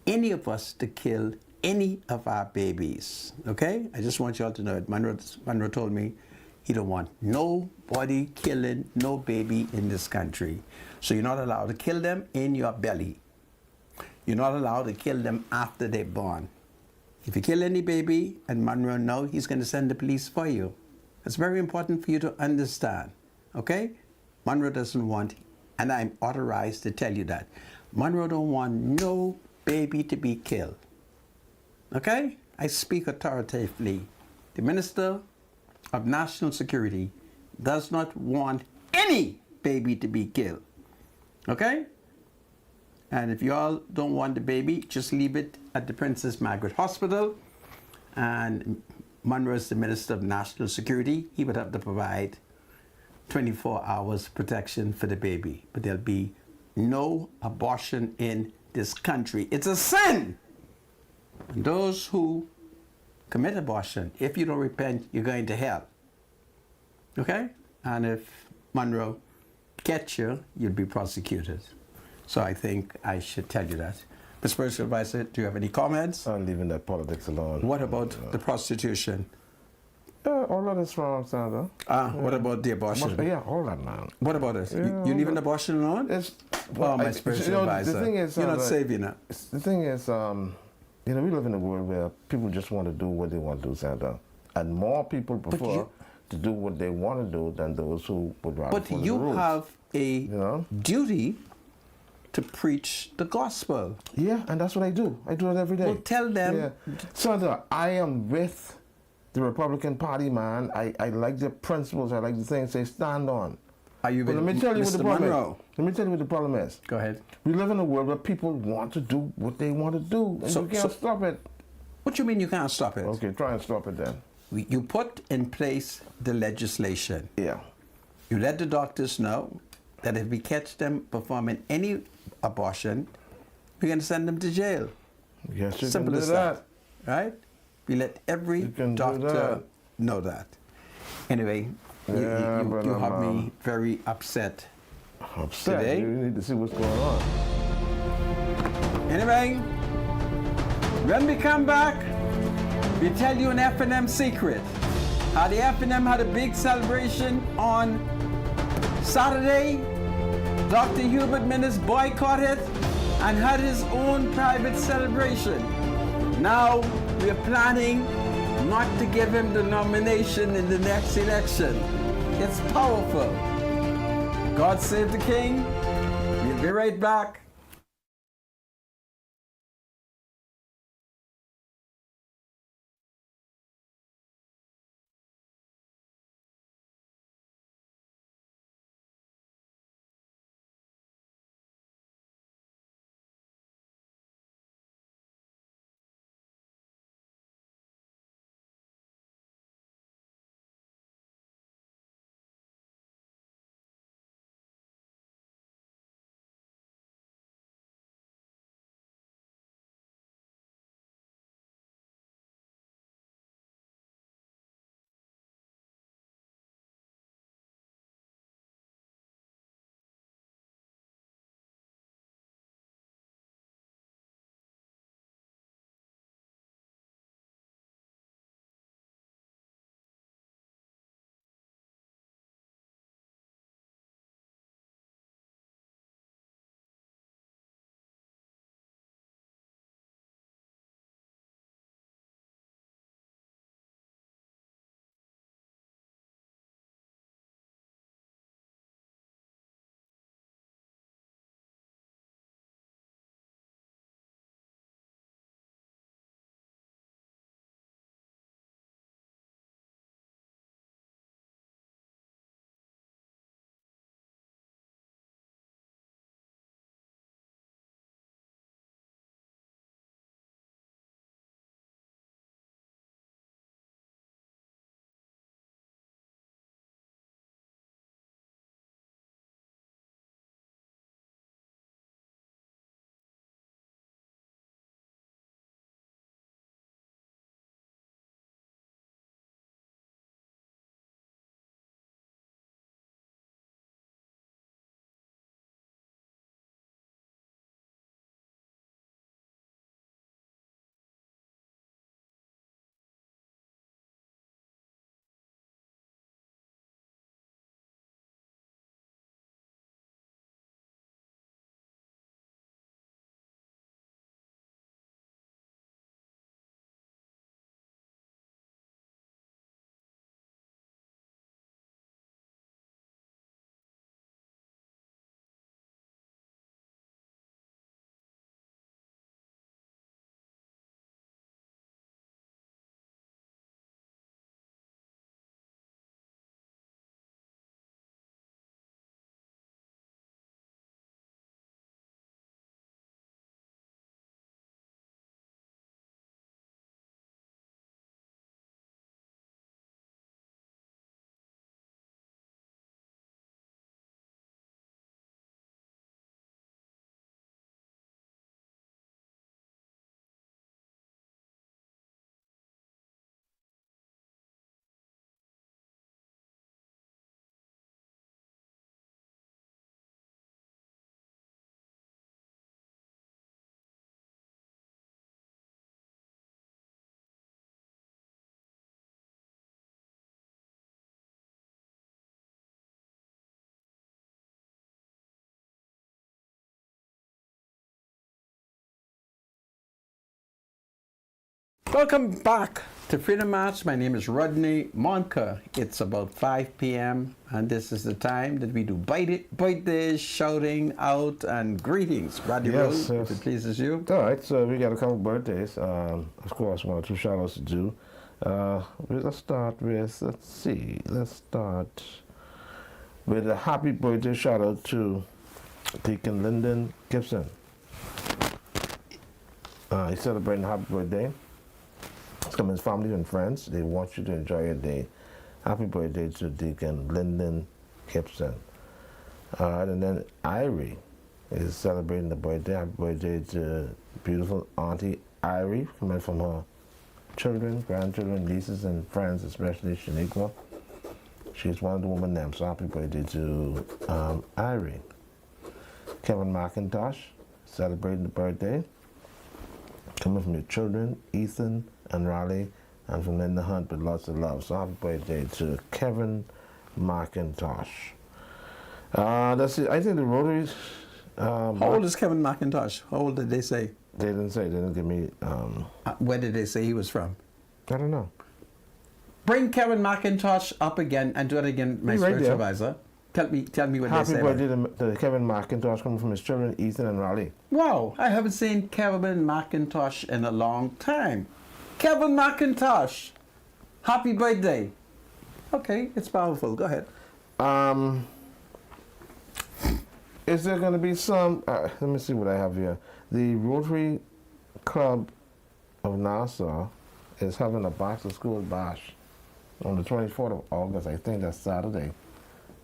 any of us to kill any of our babies, okay? I just want y'all to know it. Monroe told me he don't want nobody killing no baby in this country. So you're not allowed to kill them in your belly. You're not allowed to kill them after they're born. If you kill any baby and Monroe knows, he's going to send the police for you. It's very important for you to understand, okay? Monroe doesn't want, and I'm authorized to tell you that, Monroe don't want no baby to be killed. Okay? I speak authoritatively. The Minister of National Security does not want any baby to be killed. Okay? And if y'all don't want the baby, just leave it at the Princess Margaret Hospital. And Monroe is the Minister of National Security. He would have to provide 24 hours protection for the baby. But there'll be no abortion in this country. It's a sin. And those who commit abortion, if you don't repent, you're going to hell. Okay? And if Monroe gets you, you'll be prosecuted. So I think I should tell you that. Mr. Spiritual Advisor, do you have any comments? I'm leaving that politics alone. What about the prostitution? All of this wrong, Sandra. What about the abortion? Yeah, all that, man. What about it? Yeah, you leaving abortion alone? Well, my spiritual advisor. The thing is, you're not saving it. The thing is, we live in a world where people just want to do what they want to do, Sandra. And more people prefer to do what they want to do than those who would rather follow the rules. But you have a duty to preach the gospel. Yeah, and that's what I do. I do it every day. Well, tell them. Yeah. Sandra, I am with the Republican Party, man. I like the principles. I like the things they stand on. Are you But with let me tell you what the Mr. problem Monroe? is. Let me tell you what the problem is. Go ahead. We live in a world where people want to do what they want to do, and you can't stop it. What you mean you can't stop it? Okay, try and stop it then. You put in place the legislation. Yeah. You let the doctors know that if we catch them performing any abortion, we're going to send them to jail. Yes, you Simple can do as that. Right? We let every You can do doctor that. know that. Anyway, you have me very upset. Upset. Today? You need to see what's going on. Anyway, when we come back, we tell you an F&M secret. How the F&M had a big celebration on Saturday. Dr. Hubert Minnis boycotted and had his own private celebration. Now we're planning not to give him the nomination in the next election. It's powerful. God save the king. We'll be right back. Welcome back to Freedom March. My name is Rodney Monka. It's about 5 p.m. and this is the time that we do birthdays, shouting out, and greetings. Rodney Yes, Rowe, if it pleases you. All right, so we got a couple birthdays. Of course, one or two shout outs to do. Let's start with, let's start with a happy birthday shout out to Deacon Lyndon Gibson. He's celebrating a happy birthday. It's coming his family and friends. They want you to enjoy your day. Happy birthday to Deacon Lyndon Gibson. And then Irie is celebrating the birthday. Happy birthday to beautiful Auntie Irie, coming from her children, grandchildren, nieces, and friends, especially Shaniqua. She's one of the women named, so happy birthday to Irie. Kevin McIntosh, celebrating the birthday. Coming from your children, Ethan and Raleigh, and from Linda Hunt with lots of love. So happy birthday to Kevin McIntosh. Let's see, I think the Rotaries... How old is Kevin McIntosh? How old did they say? They didn't say, they didn't give me... Where did they say he was from? I don't know. Bring Kevin McIntosh up again and do it again, my spiritual advisor. Tell me what they say. Happy birthday to Kevin McIntosh, coming from his children, Ethan and Raleigh. Wow, I haven't seen Kevin McIntosh in a long time. Kevin McIntosh, happy birthday. Okay, it's powerful. Go ahead. Is there going to be some... let me see what I have here. The Rotary Club of Nassau is having a back-to-school bash on the 24th of August. I think that's Saturday.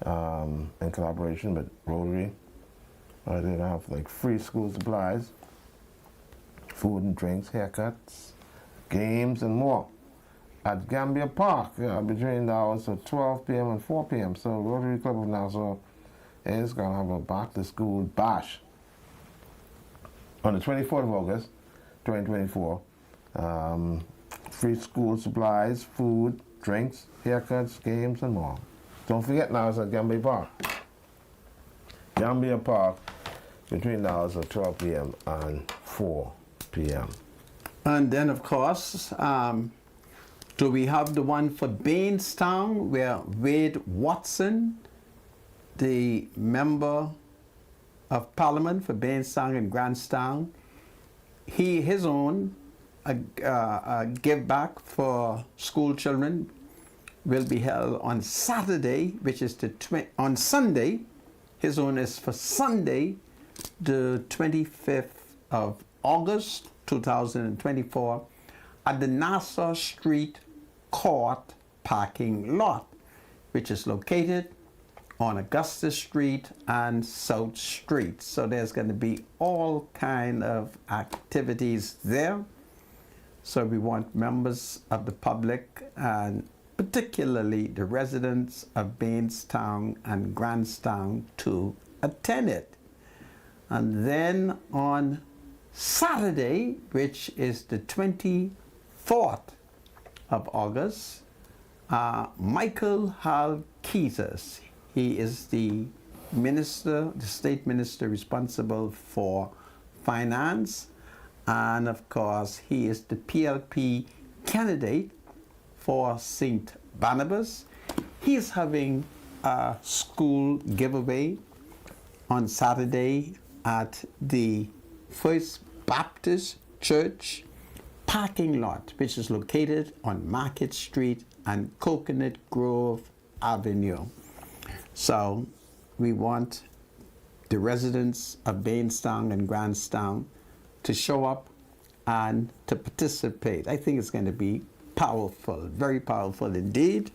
In collaboration with Rotary. They have like free school supplies, food and drinks, haircuts, games, and more at Gambia Park between the hours of 12 p.m. and 4 p.m. So Rotary Club of Nassau is going to have a back-to-school bash on the 24th of August, 2024. Free school supplies, food, drinks, haircuts, games, and more. Don't forget now, it's at Gambia Park. Gambia Park between the hours of 12 p.m. and 4 p.m. And then, of course, do we have the one for Bainstown, where Wade Watson, the member of Parliament for Bainstown and Grandstown, his own give back for school children will be held on Saturday, which is on Sunday. His own is for Sunday, the 25th of August, 2024, at the Nassau Street Court parking lot, which is located on Augusta Street and South Street. So there's going to be all kind of activities there. So we want members of the public, and particularly the residents of Bainstown and Grandstown, to attend it. And then on Saturday, which is the 24th of August, Michael Halkitis, he is the minister, the state minister responsible for finance, and of course he is the PLP candidate for St. Barnabas. He is having a school giveaway on Saturday at the First Baptist Church parking lot, which is located on Market Street and Coconut Grove Avenue. So we want the residents of Bainstown and Grandstown to show up and to participate. I think it's going to be powerful, very powerful indeed.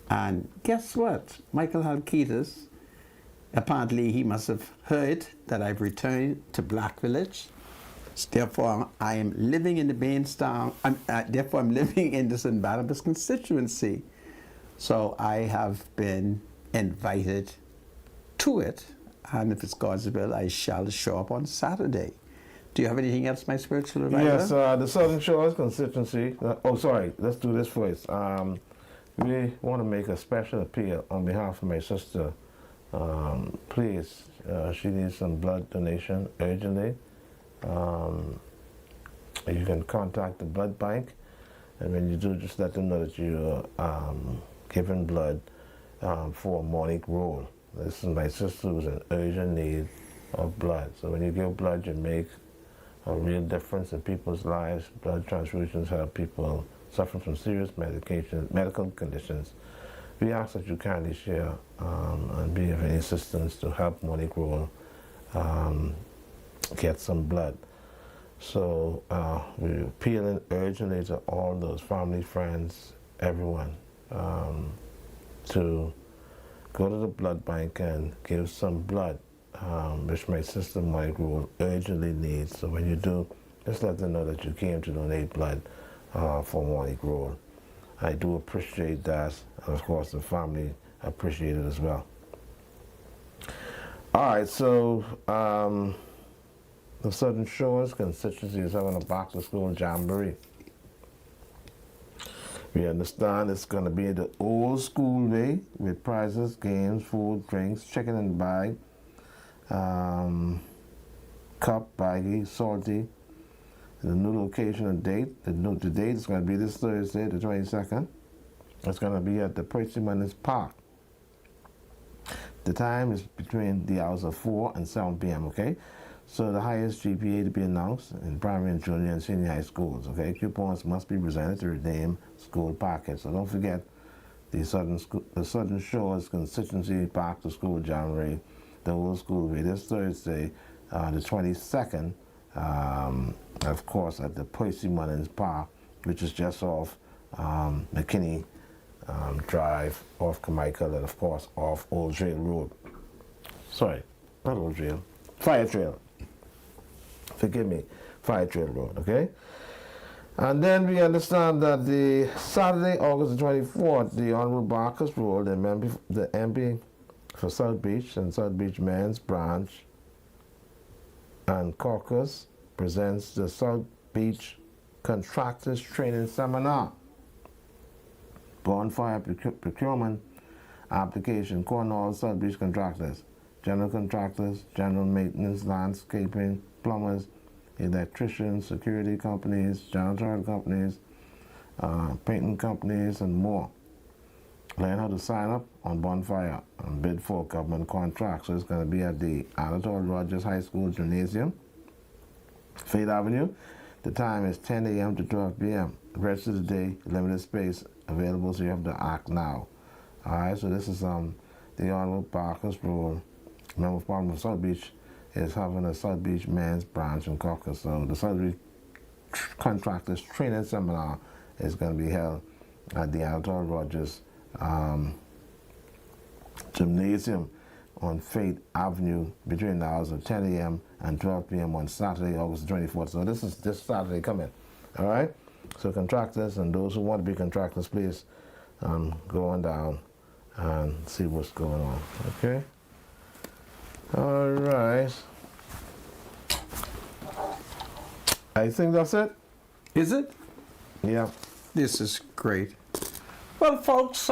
And guess what? Michael Halkitis, apparently he must have heard that I've returned to Black Village. Therefore, I am living in the Bainstown, therefore I'm living in the St. Barnabas constituency. So I have been invited to it, and if it's God's will, I shall show up on Saturday. Do you have anything else, my spiritual advisor? Yes, the Southern Shores constituency. Let's do this first. We want to make a special appeal on behalf of my sister. Please, she needs some blood donation urgently. You can contact the blood bank, and when you do, just let them know that you're giving blood for Monique Roll. This is my sister who's in urgent need of blood. So when you give blood, you make a real difference in people's lives. Blood transfusions help people suffering from serious medical conditions, we ask that you kindly share and be of any assistance to help Monique Roll get some blood. So we're appealing urgently to all those family, friends, everyone, to go to the blood bank and give some blood, which my sister Monique Roll urgently needs. So when you do, just let them know that you came to donate blood for Monique Roll. I do appreciate that, and of course the family appreciate it as well. All right, so the Southern Shores constituency is having a back to school jamboree. We understand it's going to be the old school way with prizes, games, food, drinks, chicken and bag, cup, baggie, salty. The new location and date. The date is going to be this Thursday, the 22nd. It's going to be at the Percy Munnins Park. The time is between the hours of 4 and 7 p.m., okay? So the highest GPA to be announced in primary and junior and senior high schools, okay? Coupons must be presented to redeem school packets. So don't forget the Southern Shores Constituency Back to School Jamboree, the old school way, this Thursday, the 22nd, of course, at the Percy Munnins Park, which is just off McKinney Drive, off Carmichael, and of course off Old Trail Road. Sorry, not Old Trail, Fire Trail. Forgive me, Fire Trail Road, okay? And then we understand that the Saturday, August the 24th, the Honorable Barkus Road, the MP for South Beach and South Beach Men's Branch and Caucus presents the South Beach Contractors Training Seminar. Bonfire procurement application, Cornwall South Beach contractors, general contractors, general maintenance, landscaping, plumbers, electricians, security companies, janitorial companies, painting companies, and more. Learn how to sign up on Bonfire and bid for government contracts. So it's going to be at the Anatole Rogers High School Gymnasium, Fayette Avenue. The time is 10 a.m. to 12 p.m. Register today, limited space available, so you have to act now. All right, so this is the Honorable Barkus Road. Member of Parliament of South Beach is having a South Beach Men's Branch and Caucus. So the South Beach Contractors Training Seminar is going to be held at the Anatole Rogers Gymnasium on Fayette Avenue between the hours of 10 a.m. and 12 p.m. on Saturday, August 24th. So this is this Saturday coming, all right? So contractors and those who want to be contractors, please go on down and see what's going on, okay? All right. I think that's it. Is it? Yeah. This is great. Well, folks,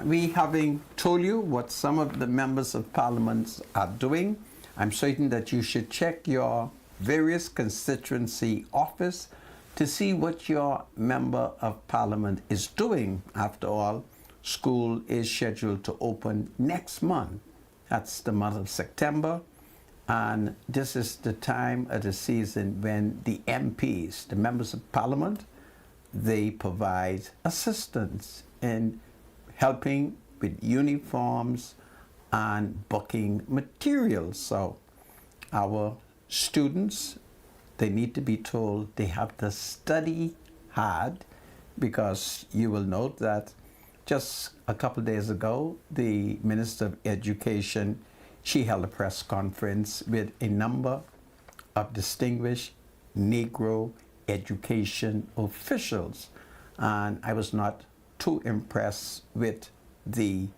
we having told you what some of the members of Parliament are doing. I'm certain that you should check your various constituency office to see what your member of Parliament is doing. After all, school is scheduled to open next month. That's the month of September. And this is the time of the season when the MPs, the members of Parliament, they provide assistance in helping with uniforms and booking materials. So our students, they need to be told they have to study hard, because you will note that just a couple of days ago, the Minister of Education, she held a press conference with a number of distinguished Negro education officials. And I was not too impressed with the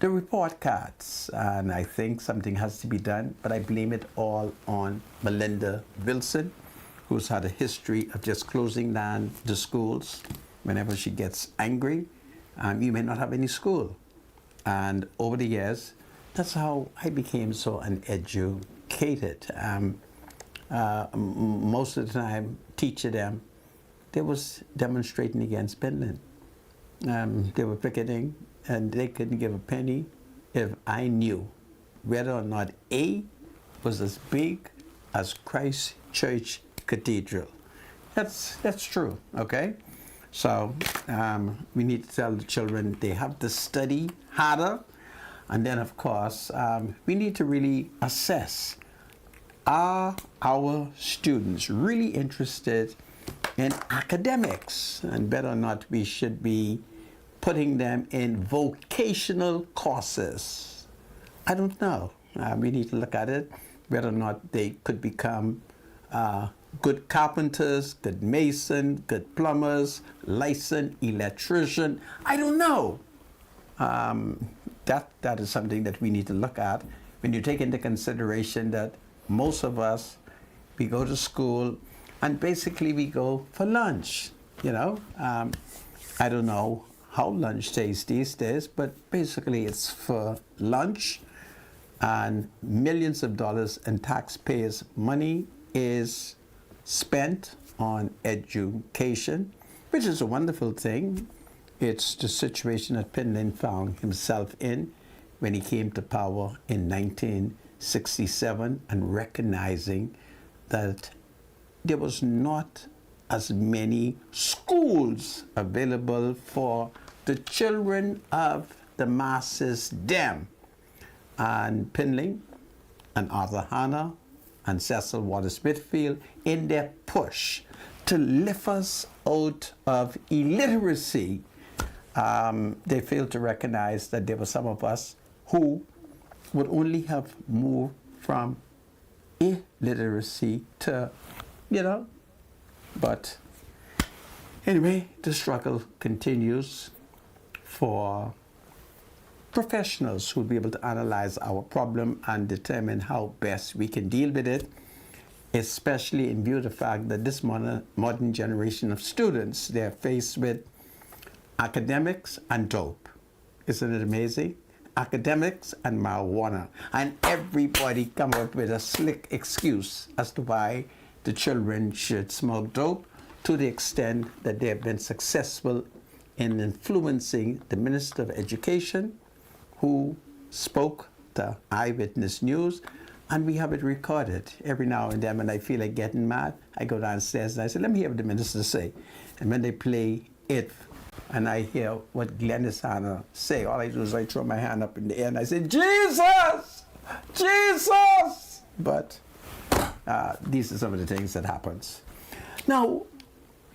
report cards. And I think something has to be done, but I blame it all on Melinda Wilson, who's had a history of just closing down the schools. Whenever she gets angry, you may not have any school. And over the years, that's how I became so uneducated. Most of the time, teaching them, they was demonstrating against Finland. They were picketing, and they couldn't give a penny if I knew whether or not A was as big as Christ Church Cathedral. That's true, okay? So we need to tell the children they have to study harder. And then, of course, we need to really assess, are our students really interested in academics? And whether or not we should be putting them in vocational courses. I don't know. We need to look at it, whether or not they could become good carpenters, good mason, good plumbers, licensed electrician. I don't know. That is something that we need to look at when you take into consideration that most of us, we go to school and basically we go for lunch, you know. I don't know how lunch tastes these days, but basically it's for lunch, and millions of dollars in taxpayers' money is spent on education, which is a wonderful thing. It's the situation that Pinlin found himself in when he came to power in 1967, and recognizing that there was not as many schools available for the children of the masses them. And Pinlin and Arthur Hanna and Cecil Wallace Whitfield, in their push to lift us out of illiteracy, they failed to recognize that there were some of us who would only have moved from illiteracy to, you know. But anyway, the struggle continues for professionals who will be able to analyze our problem and determine how best we can deal with it, especially in view of the fact that this modern generation of students, they're faced with academics and dope. Isn't it amazing? Academics and marijuana. And everybody come up with a slick excuse as to why the children should smoke dope, to the extent that they have been successful in influencing the Minister of Education, who spoke to Eyewitness News, and we have it recorded. Every now and then when I feel like getting mad, I go downstairs and I say, let me hear what the minister say. And when they play it, and I hear what Glennis Hanna say, all I do is I throw my hand up in the air and I say, Jesus! Jesus! But these are some of the things that happens. Now,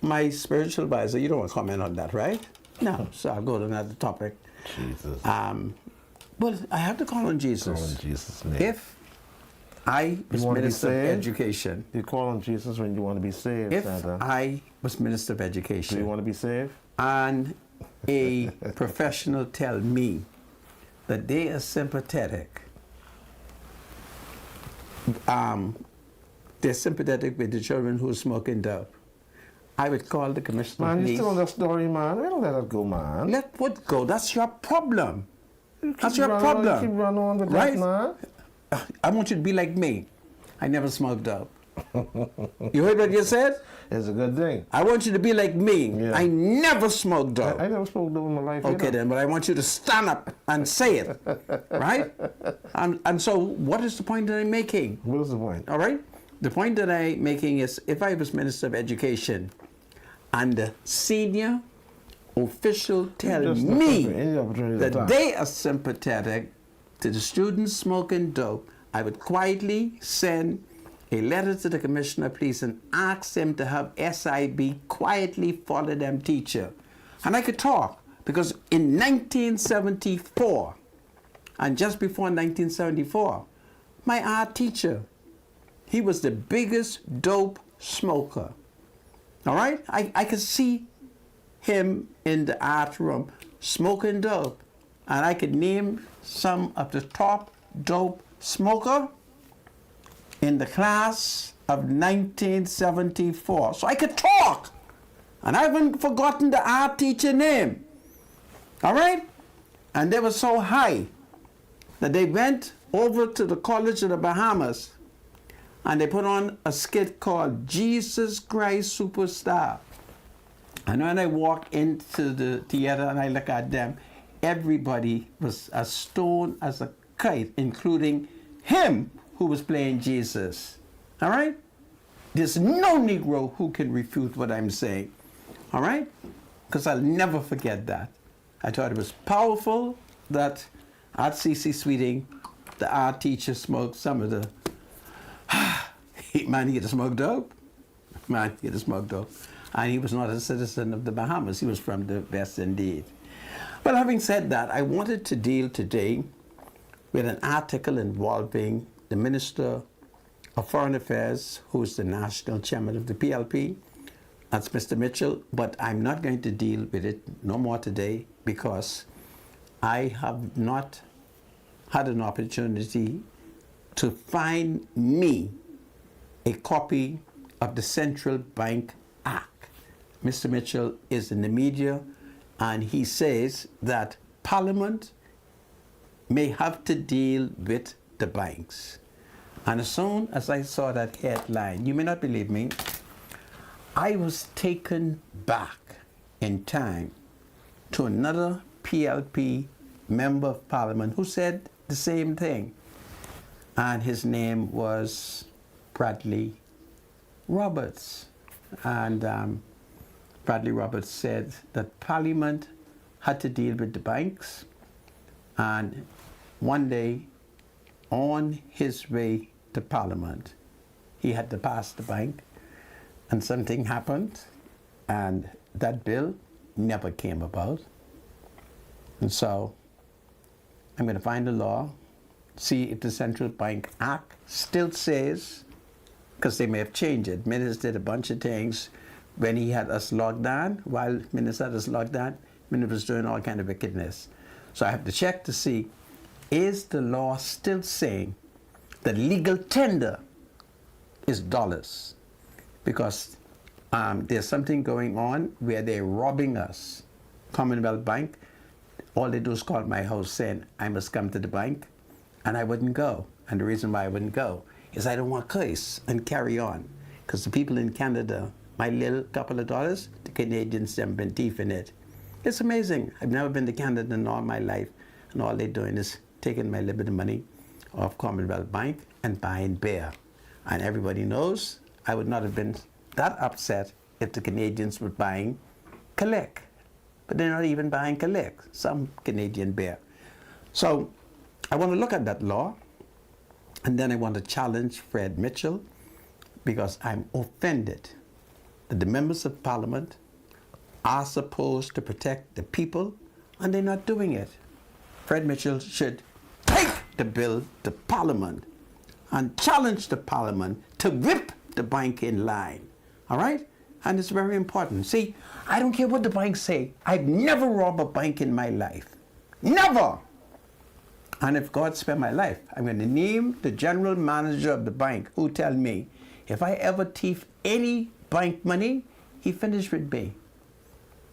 my spiritual advisor, you don't want to comment on that, right? No, so I'll go to another topic. Jesus. Well, I have to call on Jesus. Call on Jesus' name. If I was Minister of Education. You call on Jesus when you want to be saved, If Santa. I was Minister of Education. Do you want to be saved? And a professional tell me that they are sympathetic. They're sympathetic with the children who are smoking dope. I would call the commissioner of Man, police. you still on that story, man. We don't let it go, man. Let what go? That's your problem. That's You your keep problem. running on with Right? that, man. I want you to be like me. I never smoked dope. You heard what you said? It's a good thing. I want you to be like me. Yeah. I never smoked dope. I never smoked dope in my life. Okay either. then, but I want you to stand up and say it, right? And so what is the point that I'm making? What is the point? All right? The point that I'm making is, if I was Minister of Education and the senior official tell Just me any opportunity to that talk. they are sympathetic to the students smoking dope, I would quietly send a letter to the Commissioner of Police and ask them to have SIB quietly follow them teacher. And I could talk, because in 1974, and just before 1974, my art teacher, he was the biggest dope smoker. All right? I could see him in the art room smoking dope. And I could name some of the top dope smoker in the class of 1974. So I could talk. And I haven't forgotten the art teacher name. All right? And they were so high that they went over to the College of the Bahamas and they put on a skit called Jesus Christ Superstar. And when I walk into the theater and I look at them, everybody was as stoned as a kite, including him who was playing Jesus. All right? There's no Negro who can refute what I'm saying. All right? because I'll never forget that. I thought it was powerful that at C.C. Sweeting, the art teacher smoked some of the, man, he had smoked dope. Man, he had smoked dope. And he was not a citizen of the Bahamas. He was from the West Indies. Well, having said that, I wanted to deal today with an article involving the Minister of Foreign Affairs, who is the national chairman of the PLP. That's Mr. Mitchell, but I'm not going to deal with it no more today because I have not had an opportunity to find me a copy of the Central Bank Act. Mr. Mitchell is in the media and he says that Parliament may have to deal with the banks. And as soon as I saw that headline, you may not believe me, I was taken back in time to another PLP member of Parliament who said the same thing. And his name was Bradley Roberts. And Bradley Roberts said that Parliament had to deal with the banks. And one day, on his way to Parliament, he had to pass the bank. And something happened, and that bill never came about. And so I'm going to find the law, see if the Central Bank Act still says, because they may have changed it. Minister did a bunch of things when he had us locked down. While Minister had us locked down, Minister was doing all kind of wickedness. So I have to check to see, is the law still saying that legal tender is dollars? Because there's something going on where they're robbing us. Commonwealth Bank, all they do is call my house saying, I must come to the bank, and I wouldn't go. And the reason why I wouldn't go is I don't want to curse and carry on. Because the people in Canada, my little couple of dollars, the Canadians have been thieving it. It's amazing. I've never been to Canada in all my life, and all they're doing is taking my little bit of money off Commonwealth Bank and buying beer. And everybody knows I would not have been that upset if the Canadians were buying Collect. But they're not even buying Collect, some Canadian beer. So I want to look at that law, and then I want to challenge Fred Mitchell, because I'm offended that the members of Parliament are supposed to protect the people, and they're not doing it. Fred Mitchell should take the bill to Parliament and challenge the Parliament to whip the bank in line, all right? And it's very important. See, I don't care what the banks say. I've never robbed a bank in my life. Never! And if God spared my life, I'm going to name the general manager of the bank who tell me, if I ever thief any bank money, he finished with me.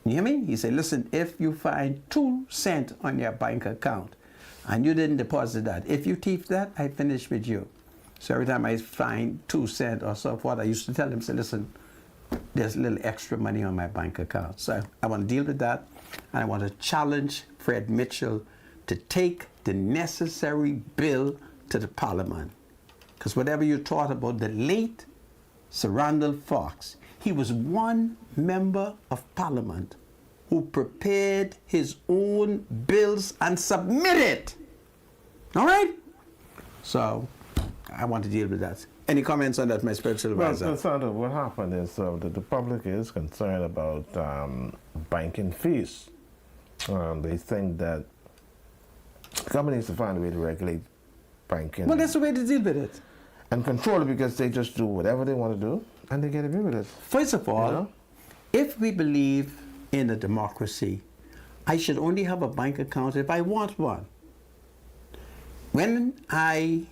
You hear me? He said, listen, if you find 2 cents on your bank account and you didn't deposit that, if you thief that, I finish with you. So every time I find 2 cents or so forth, I used to tell him, say, listen, there's a little extra money on my bank account. So I want to deal with that, and I want to challenge Fred Mitchell to take the necessary bill to the Parliament. Because whatever you thought about the late Sir Randall Fox, he was one member of Parliament who prepared his own bills and submitted. All right? So I want to deal with that. Any comments on that, my spiritual advisor? Well, Sandra, what happened is that the public is concerned about banking fees. They think that the government needs to find a way to regulate banking. Well, that's the way to deal with it. And control it, because they just do whatever they want to do and they get away with it. First of all, if we believe in a democracy, I should only have a bank account if I want one. When I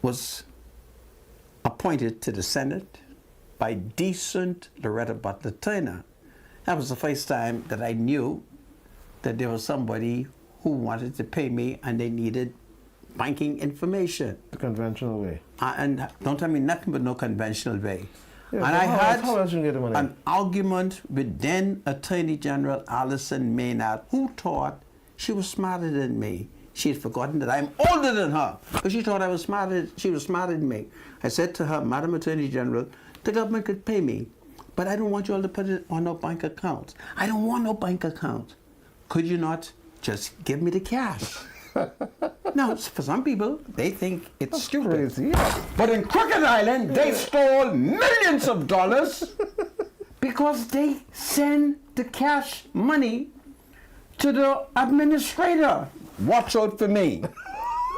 was appointed to the Senate by decent Loretta Butler Turner, that was the first time that I knew that there was somebody who wanted to pay me and they needed banking information. The conventional way. And don't tell me nothing but no conventional way. Yeah, and I had how else you get the money? an argument with then Attorney General Alison Maynard, who thought she was smarter than me. She had forgotten that I'm older than her, because she thought she was smarter than me. I said to her, Madam Attorney General, the government could pay me, but I don't want you all to put it on no bank accounts. I don't want no bank account. Could you not just give me the cash? Now, for some people, they think it's stupid. Crazy. Yeah. But in Crooked Island, they stole millions of dollars because they send the cash money to the administrator. Watch out for me.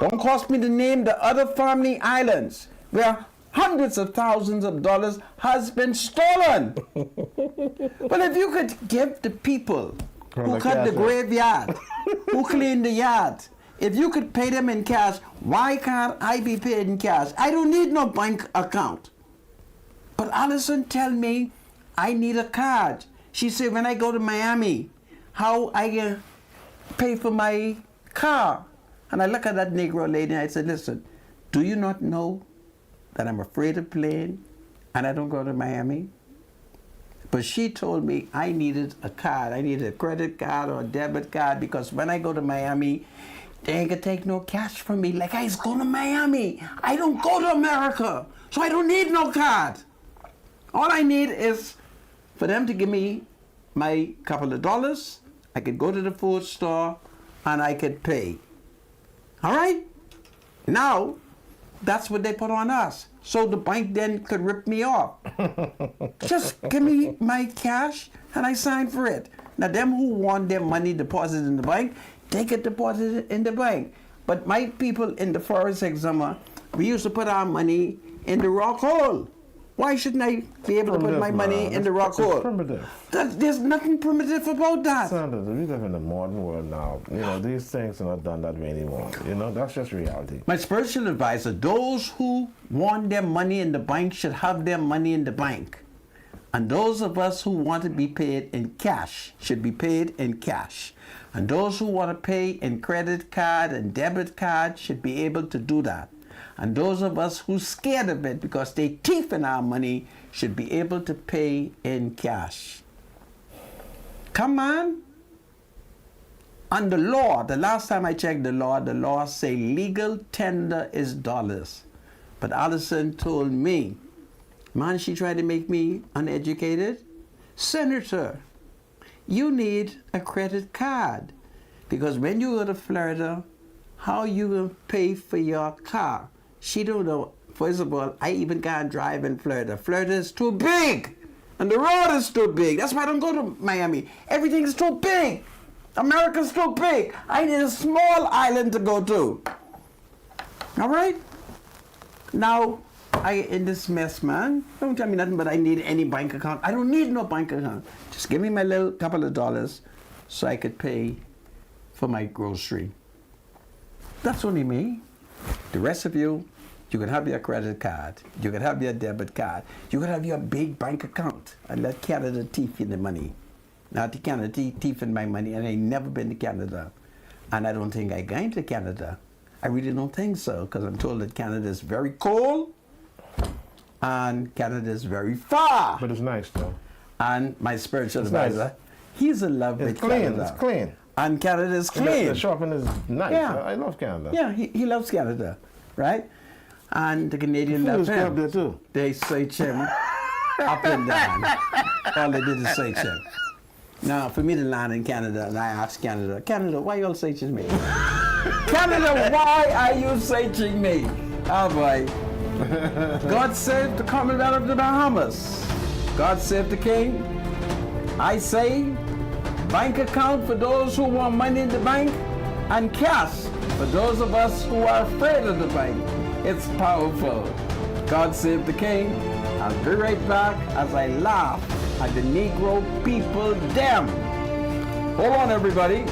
Don't cost me to name the other family islands where hundreds of thousands of dollars has been stolen. Well, if you could give the people who cut the graveyard, who clean the yard, if you could pay them in cash, why can't I be paid in cash? I don't need no bank account. But Allison tell me I need a card. She said when I go to Miami, how I can pay for my car. And I look at that Negro lady and I said, listen, do you not know that I'm afraid of plane and I don't go to Miami? But she told me I needed a card. I needed a credit card or a debit card because when I go to Miami, they ain't gonna take no cash from me. Like I was going to Miami. I don't go to America, so I don't need no card. All I need is for them to give me my couple of dollars. I could go to the food store and I could pay. All right? Now, that's what they put on us. So the bank then could rip me off. Just give me my cash and I sign for it. Now, them who want their money deposited in the bank, they get deposited in the bank. But my people in the Forest Exuma, we used to put our money in the rock hole. Why shouldn't I be able to put my money in the rock hole? Primitive. There's nothing primitive about that. Sanders, we live in the modern world now. You know, these things are not done that way anymore. You know, that's just reality. My spiritual advisor, those who want their money in the bank should have their money in the bank. And those of us who want to be paid in cash should be paid in cash. And those who want to pay in credit card and debit card should be able to do that. And those of us who scared of it because they thieving our money should be able to pay in cash. Come on. On the law, the last time I checked the law say legal tender is dollars. But Allison told me, man, she tried to make me uneducated. Senator, you need a credit card because when you go to Florida, how you gonna pay for your car? She don't know. First of all, I even can't drive in Florida. Florida is too big, and the road is too big. That's why I don't go to Miami. Everything is too big. America's too big. I need a small island to go to. All right? Now, I in this mess, man. Don't tell me nothing but I need any bank account. I don't need no bank account. Just give me my little couple of dollars so I could pay for my grocery. That's only me. The rest of you, you can have your credit card. You can have your debit card. You can have your big bank account and let Canada thief in the money. Now to Canada thieving my money, and I ain't never been to Canada. And I don't think I'm going to Canada. I really don't think so, because I'm told that Canada is very cold and Canada is very far. But it's nice though. And my spiritual It's advisor, nice. he's in love with It's clean. Canada. It's clean. And Canada is clean. The shopping is nice. Yeah. I love Canada. Yeah, he loves Canada, right? And the Canadian The food love is him. good there too. They search him up and down. All they did is search him. Now, for me to land in Canada, and I asked Canada, Canada, why you all searching me? Canada, why are you searching me? Oh boy. God save the Commonwealth of the Bahamas. God save the King. I say, bank account for those who want money in the bank, and cash for those of us who are afraid of the bank. It's powerful. God save the King. I'll be right back as I laugh at the Negro people them. Hold on, everybody.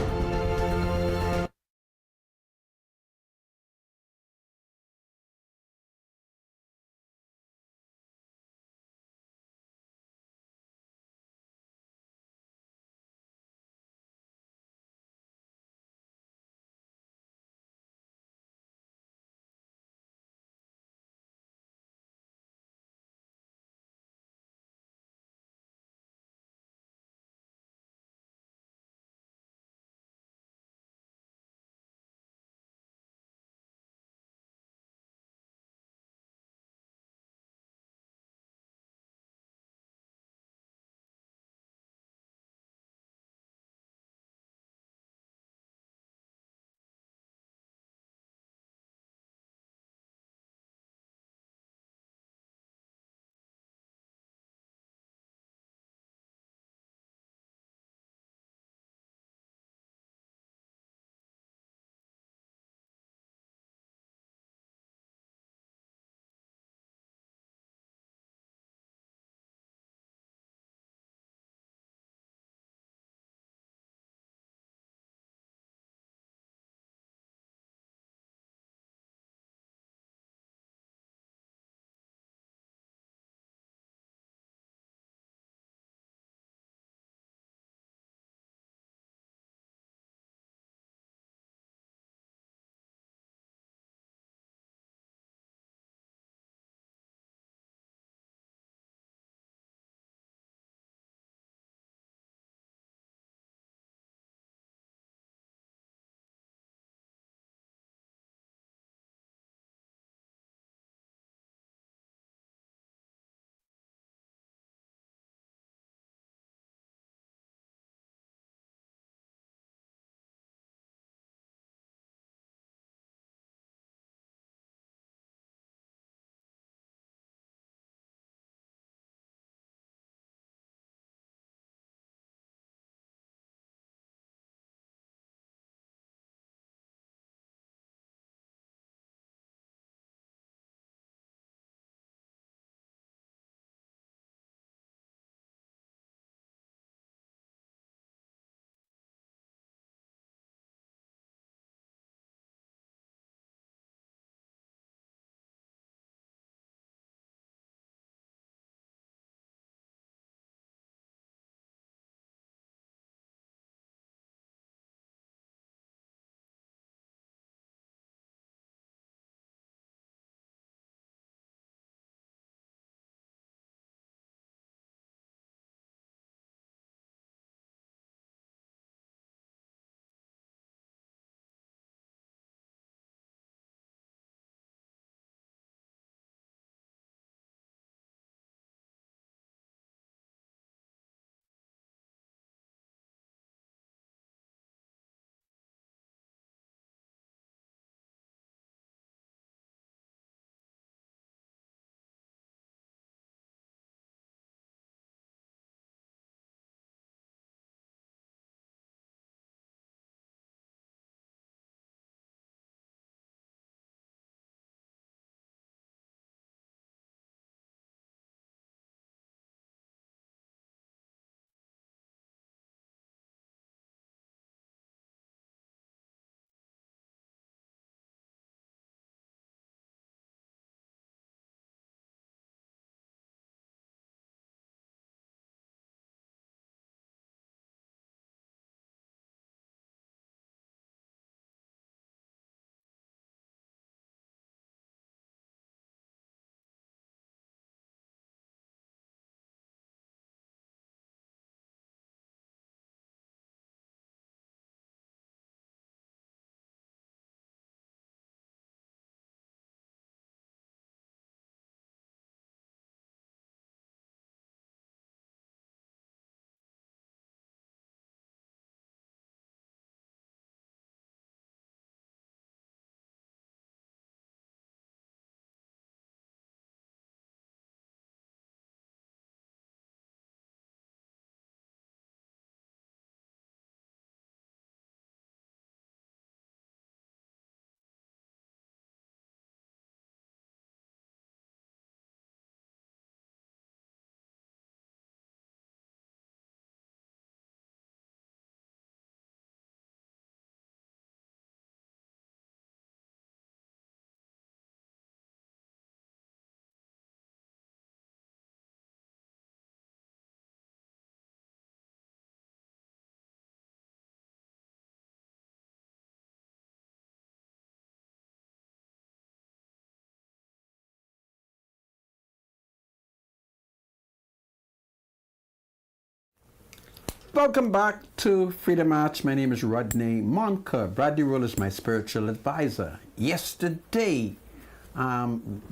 Welcome back to Freedom March. My name is Rodney Monker. Bradley Roll is my spiritual advisor. Yesterday,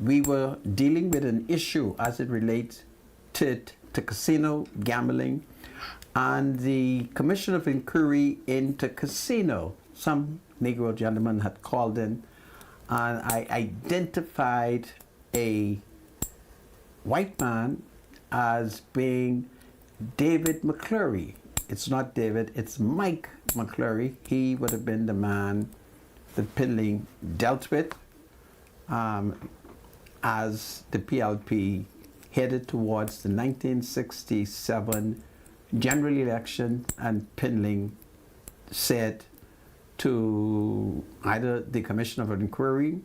we were dealing with an issue as it relates to casino gambling and the Commission of Inquiry into Casino. Some Negro gentleman had called in, and I identified a white man as being David McClurry. It's not David, it's Mike McClurry. He would have been the man that Pinley dealt with as the PLP headed towards the 1967 general election, and Pinley said to either the Commission of Inquiry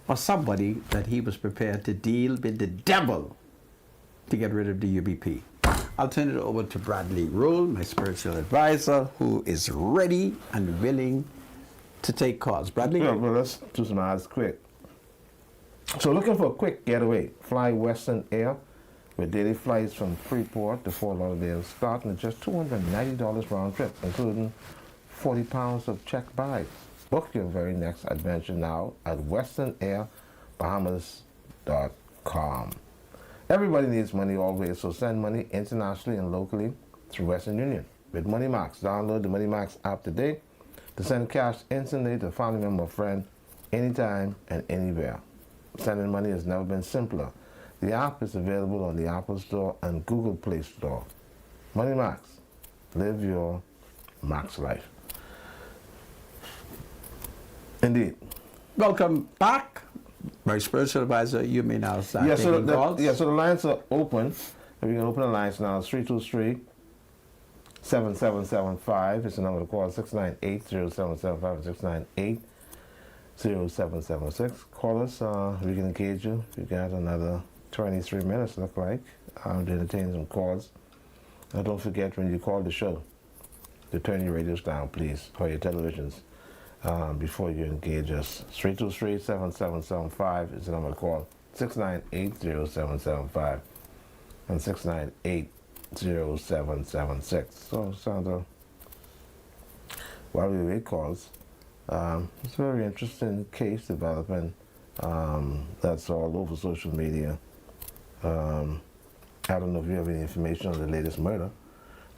or somebody that he was prepared to deal with the devil to get rid of the UBP. I'll turn it over to Bradley Roll, my spiritual advisor, who is ready and willing to take calls. Bradley? Yeah, well, let's do some odds quick. So looking for a quick getaway, fly Western Air with daily flights from Freeport to Fort Lauderdale starting at just $290 round trip, including 40 pounds of checked bags. Book your very next adventure now at WesternAirBahamas.com. Everybody needs money always, so send money internationally and locally through Western Union. With MoneyMax, download the MoneyMax app today to send cash instantly to a family member or friend anytime and anywhere. Sending money has never been simpler. The app is available on the Apple Store and Google Play Store. MoneyMax, live your max life. Indeed. Welcome back. My spiritual advisor, you may now start taking calls. So the lines are open. We can open the lines now. It's 323-7775. It's the number to call, 698-0775, 698-0776. Call us. We can engage you. We got another 23 minutes, look like, to entertain some calls. And don't forget, when you call the show, to turn your radios down, please, or your televisions, before you engage us. 323-7775 is the number to call. 698-0775 and 698-0776. So, Sandra, while we wait calls, it's a very interesting case developing that's all over social media. I don't know if you have any information on the latest murder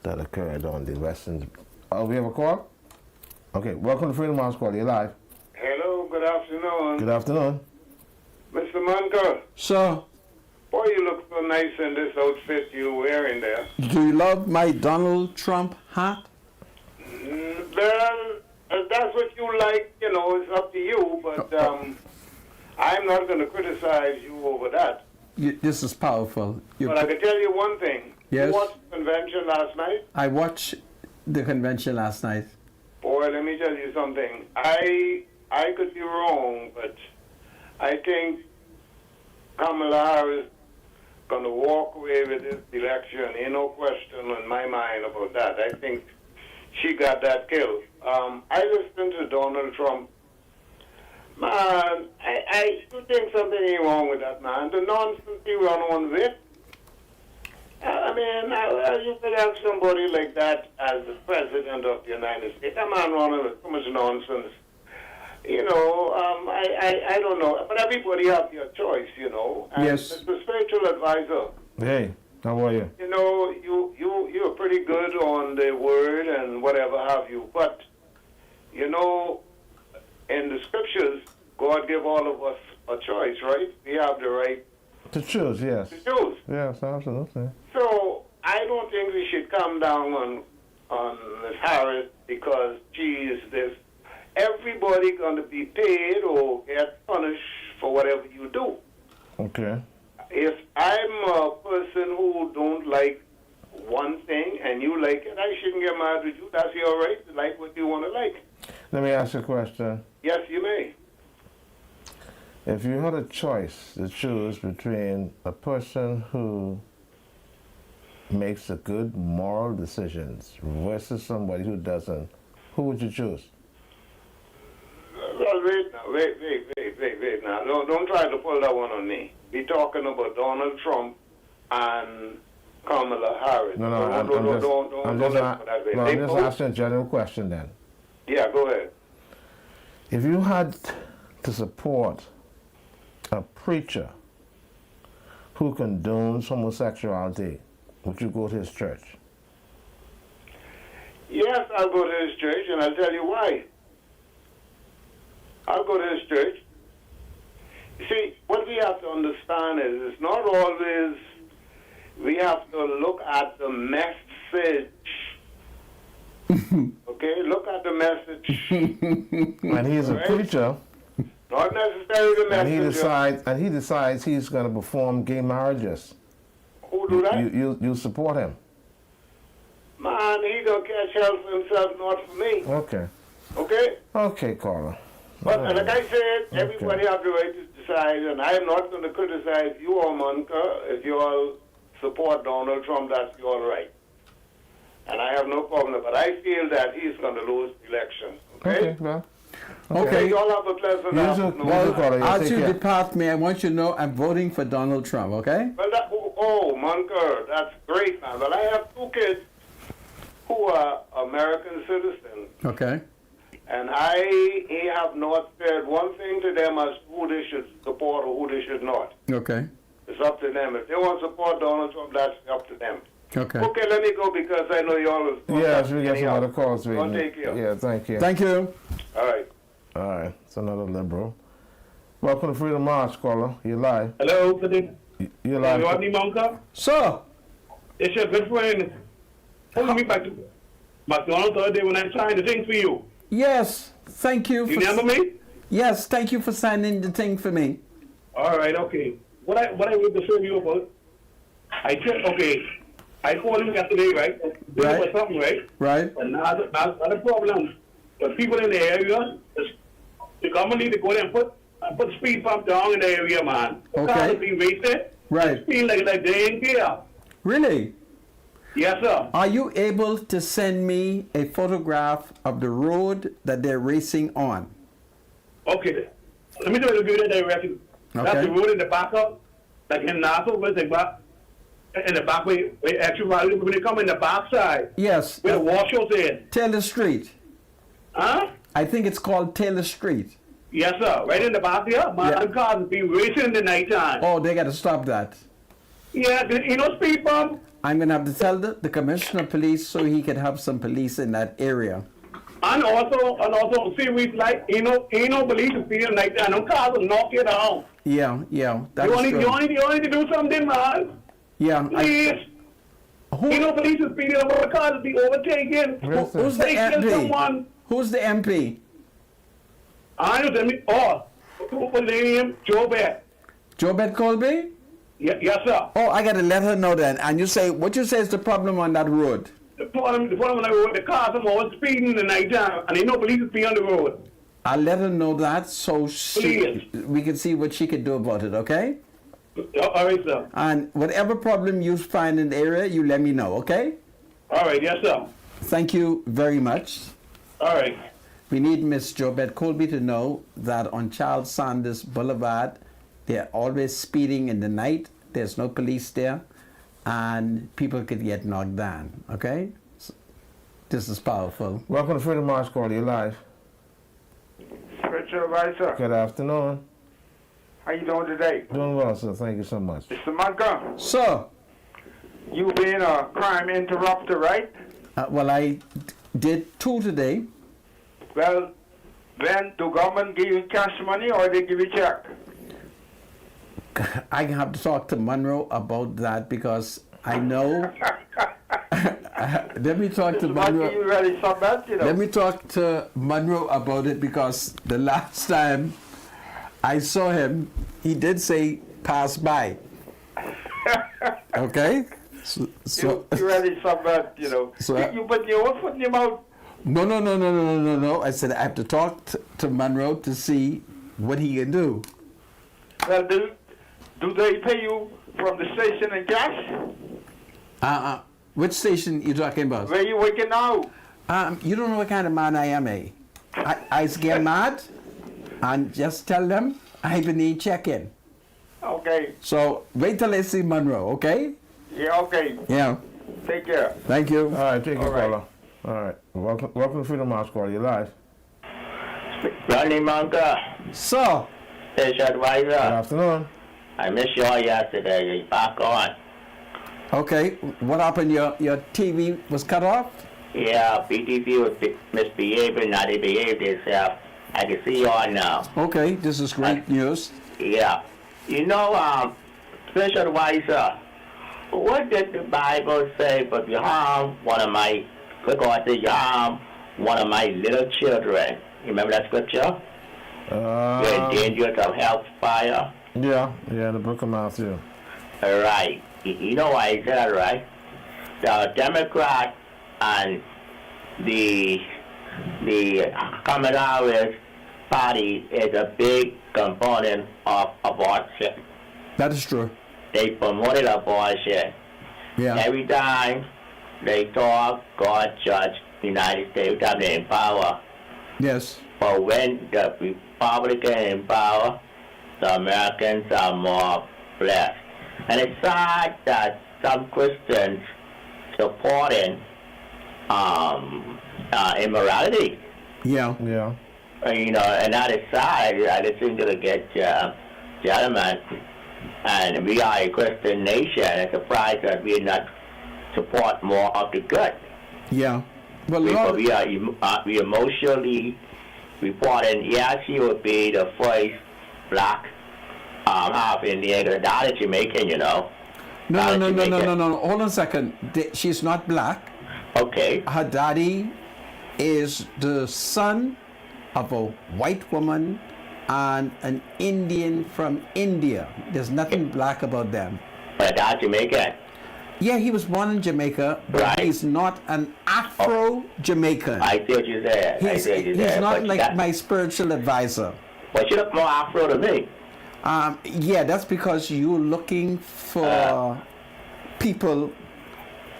that occurred on the Western. Oh, we have a call? Okay, welcome to Freedom House Call. You're live. Hello, good afternoon. Good afternoon. Mr. Munker. Sir. Boy, you look so nice in this outfit you're wearing there. Do you love my Donald Trump hat? Well, that's what you like, you know, it's up to you, but I'm not going to criticize you over that. This is powerful. But I can tell you one thing. Yes? You watched the convention last night? I watched the convention last night. Boy, let me tell you something. I could be wrong, but I think Kamala Harris is going to walk away with this election. Ain't no question in my mind about that. I think she got that killed. I listened to Donald Trump. Man, I do think something ain't wrong with that man. The nonsense he run on with. I mean, you could have somebody like that as the president of the United States. That man running with so much nonsense. You know, I don't know. But everybody has their choice, you know. And yes. The spiritual advisor. Hey, how are you? You know, you're pretty good on the word and whatever have you. But, you know, in the scriptures, God gave all of us a choice, right? We have the right to choose, yes. to choose. Yes, absolutely. So I don't think we should come down on Ms. Harris because she is this. Everybody going to be paid or get punished for whatever you do. Okay. If I'm a person who don't like one thing and you like it, I shouldn't get mad with you. That's your right to like what you want to like. Let me ask you a question. Yes, you may. If you had a choice to choose between a person who makes a good moral decisions versus somebody who doesn't, who would you choose? Well, wait now. No, don't try to pull that one on me. We're talking about Donald Trump and Kamala Harris. No, don't I'm look just at that way. I'm They just both- asking a general question then. Yeah, go ahead. If you had to support a preacher who condones homosexuality, would you go to his church? Yes, I'll go to his church, and I'll tell you why. I'll go to his church. You see, what we have to understand is it's not always we have to look at the message. Okay, look at the message. And he's a Right. preacher, Not necessarily the and message. he decides he's going to perform gay marriages. Who do that? You support him. Man, he gonna catch hell for himself, not for me. Okay. Okay? Okay, caller. But like I said, everybody have the right to decide, and I'm not going to criticize you or Monica. If you all support Donald Trump, that's your right. And I have no problem, but I feel that he's going to lose the election. Okay? Okay, well. Okay. You all have a pleasant You too. afternoon. Well, caller, As take you care. depart me, I want you to know I'm voting for Donald Trump, okay? Well, Monica, that's great, man. But I have two kids who are American citizens. Okay. And I have not said one thing to them as who they should support or who they should not. Okay. It's up to them. If they want to support Donald Trump, that's up to them. Okay. Okay, let me go because I know you all. Yes, we got some other calls. Don't take care. Yeah, thank you. Thank you. All right. All right, it's another liberal. Welcome to Freedom March, caller. You're live. Hello, good evening. You're live. Rodney Monka. Sir, It's your good friend. Hold me back to McDonald's the other day when I signed the thing for you. yes, thank you. You remember me? Yes, thank you for signing the thing for me. All right, okay. What I want to show you about, I called him yesterday, right? Right. For something, right? Right? And not a problem. But people in the area, the government need to go there and put speed bump down in the area, man. Okay. Cars being wasted. Right. Feel like they ain't care. Really? Yes, sir. Are you able to send me a photograph of the road that they're racing on? Okay. Let me tell you the direction. That's Okay. the road in the back up, like in Nassau, where they back, in the back way, actually, when they come in the back side, Yes. where the washers is. Taylor Street. Huh? I think it's called Taylor Street. Yes, sir. Right in the back there. My Yeah. cars be racing in the nighttime. Oh, they got to stop that. Yeah, you know speed bump? I'm going to have to tell the commissioner of police so he can have some police in that area. And also, see, we like, ain't no police to speed in the nighttime. No cars will knock you down. Yeah, that's You only true. to do something, man. Yeah. Please. Ain't no police to speed in the cars will be overtaken. Who's the They kill MP? someone. Who's the MP? I know them. Oh, what's the name? Joe Beck. Jobet Colby? Yes, sir. Oh, I got to let her know then. And you say, what you say is the problem on that road? The problem on the road, the cars are always speeding in the night time, and ain't no police to be on the road. I'll let her know that so Please. we can see what she can do about it, okay? All right, sir. And whatever problem you find in the area, you let me know, okay? All right, yes, sir. Thank you very much. All right. We need Miss Jobet Colby to know that on Charles Sanders Boulevard, they're always speeding in the night. There's no police there, and people could get knocked down. Okay, so this is powerful. Welcome to Freedom March, caller. You're live. Richard Weiser, Good afternoon. how you doing today? Doing well, sir. Thank you so much. Mr. Monica, So, you being a crime interrupter, right? well, I did 2 today. Well, then do government give you cash money or they give you check? I have to talk to Monroe about that because I know. Let me talk to Monroe. You really submit, you know. Let me talk to Monroe about it because the last time I saw him, he did say pass by. Okay? So you really submit, you know. So- you put your own foot in your mouth. No. I said I have to talk to Monroe to see what he can do. Well, do they pay you from the station in cash? Which station you talking about? Where you working now? You don't know what kind of man I am, eh? I get mad and just tell them I need check-in. Okay. So wait till I see Monroe, okay? Yeah, okay. Yeah. Take care. Thank you. All right, take care, All right. caller. All right. Welcome to Freedom House Call. You're live. Ronnie Monka, So, Station Good Advisor. afternoon. I missed you all yesterday. You're back on. okay, what happened? Your TV was cut off? Yeah, BTV was misbehaving. Now they behave themselves. I can see you all now. Okay, this is great news. Yeah. You know, Station Advisor, what did the Bible say? But you harm one of my, God said you harm one of my little children. You remember that scripture? You're in danger of hellfire. Yeah, the book of Matthew. All right. You know why I said that, right? The Democrat and the Kamala Harris party is a big component of abortion. That is true. They promoted abortion. Yeah. Every time they talk, God judge the United States. Every time they're in power. Yes. But when the Republican in power, the Americans are more blessed. And it's sad that some Christians supporting immorality. Yeah. Yeah. You know, and that is sad. I listened to the gentleman, and we are a Christian nation. I'm surprised that we not support more of the good. Yeah. Well, We emotionally reporting, yes, he would be the first black half Indian, the daughter Jamaican, you know. No. Jamaican. Hold on a second. She's not black. Okay. Her daddy is the son of a white woman and an Indian from India. There's nothing black about them. But daughter Jamaican. Yeah, he was born in Jamaica, but Right. he's not an Afro-Jamaican. I see what you said. He's not like my spiritual advisor. But you look more Afro to me. Yeah, that's because you're looking for people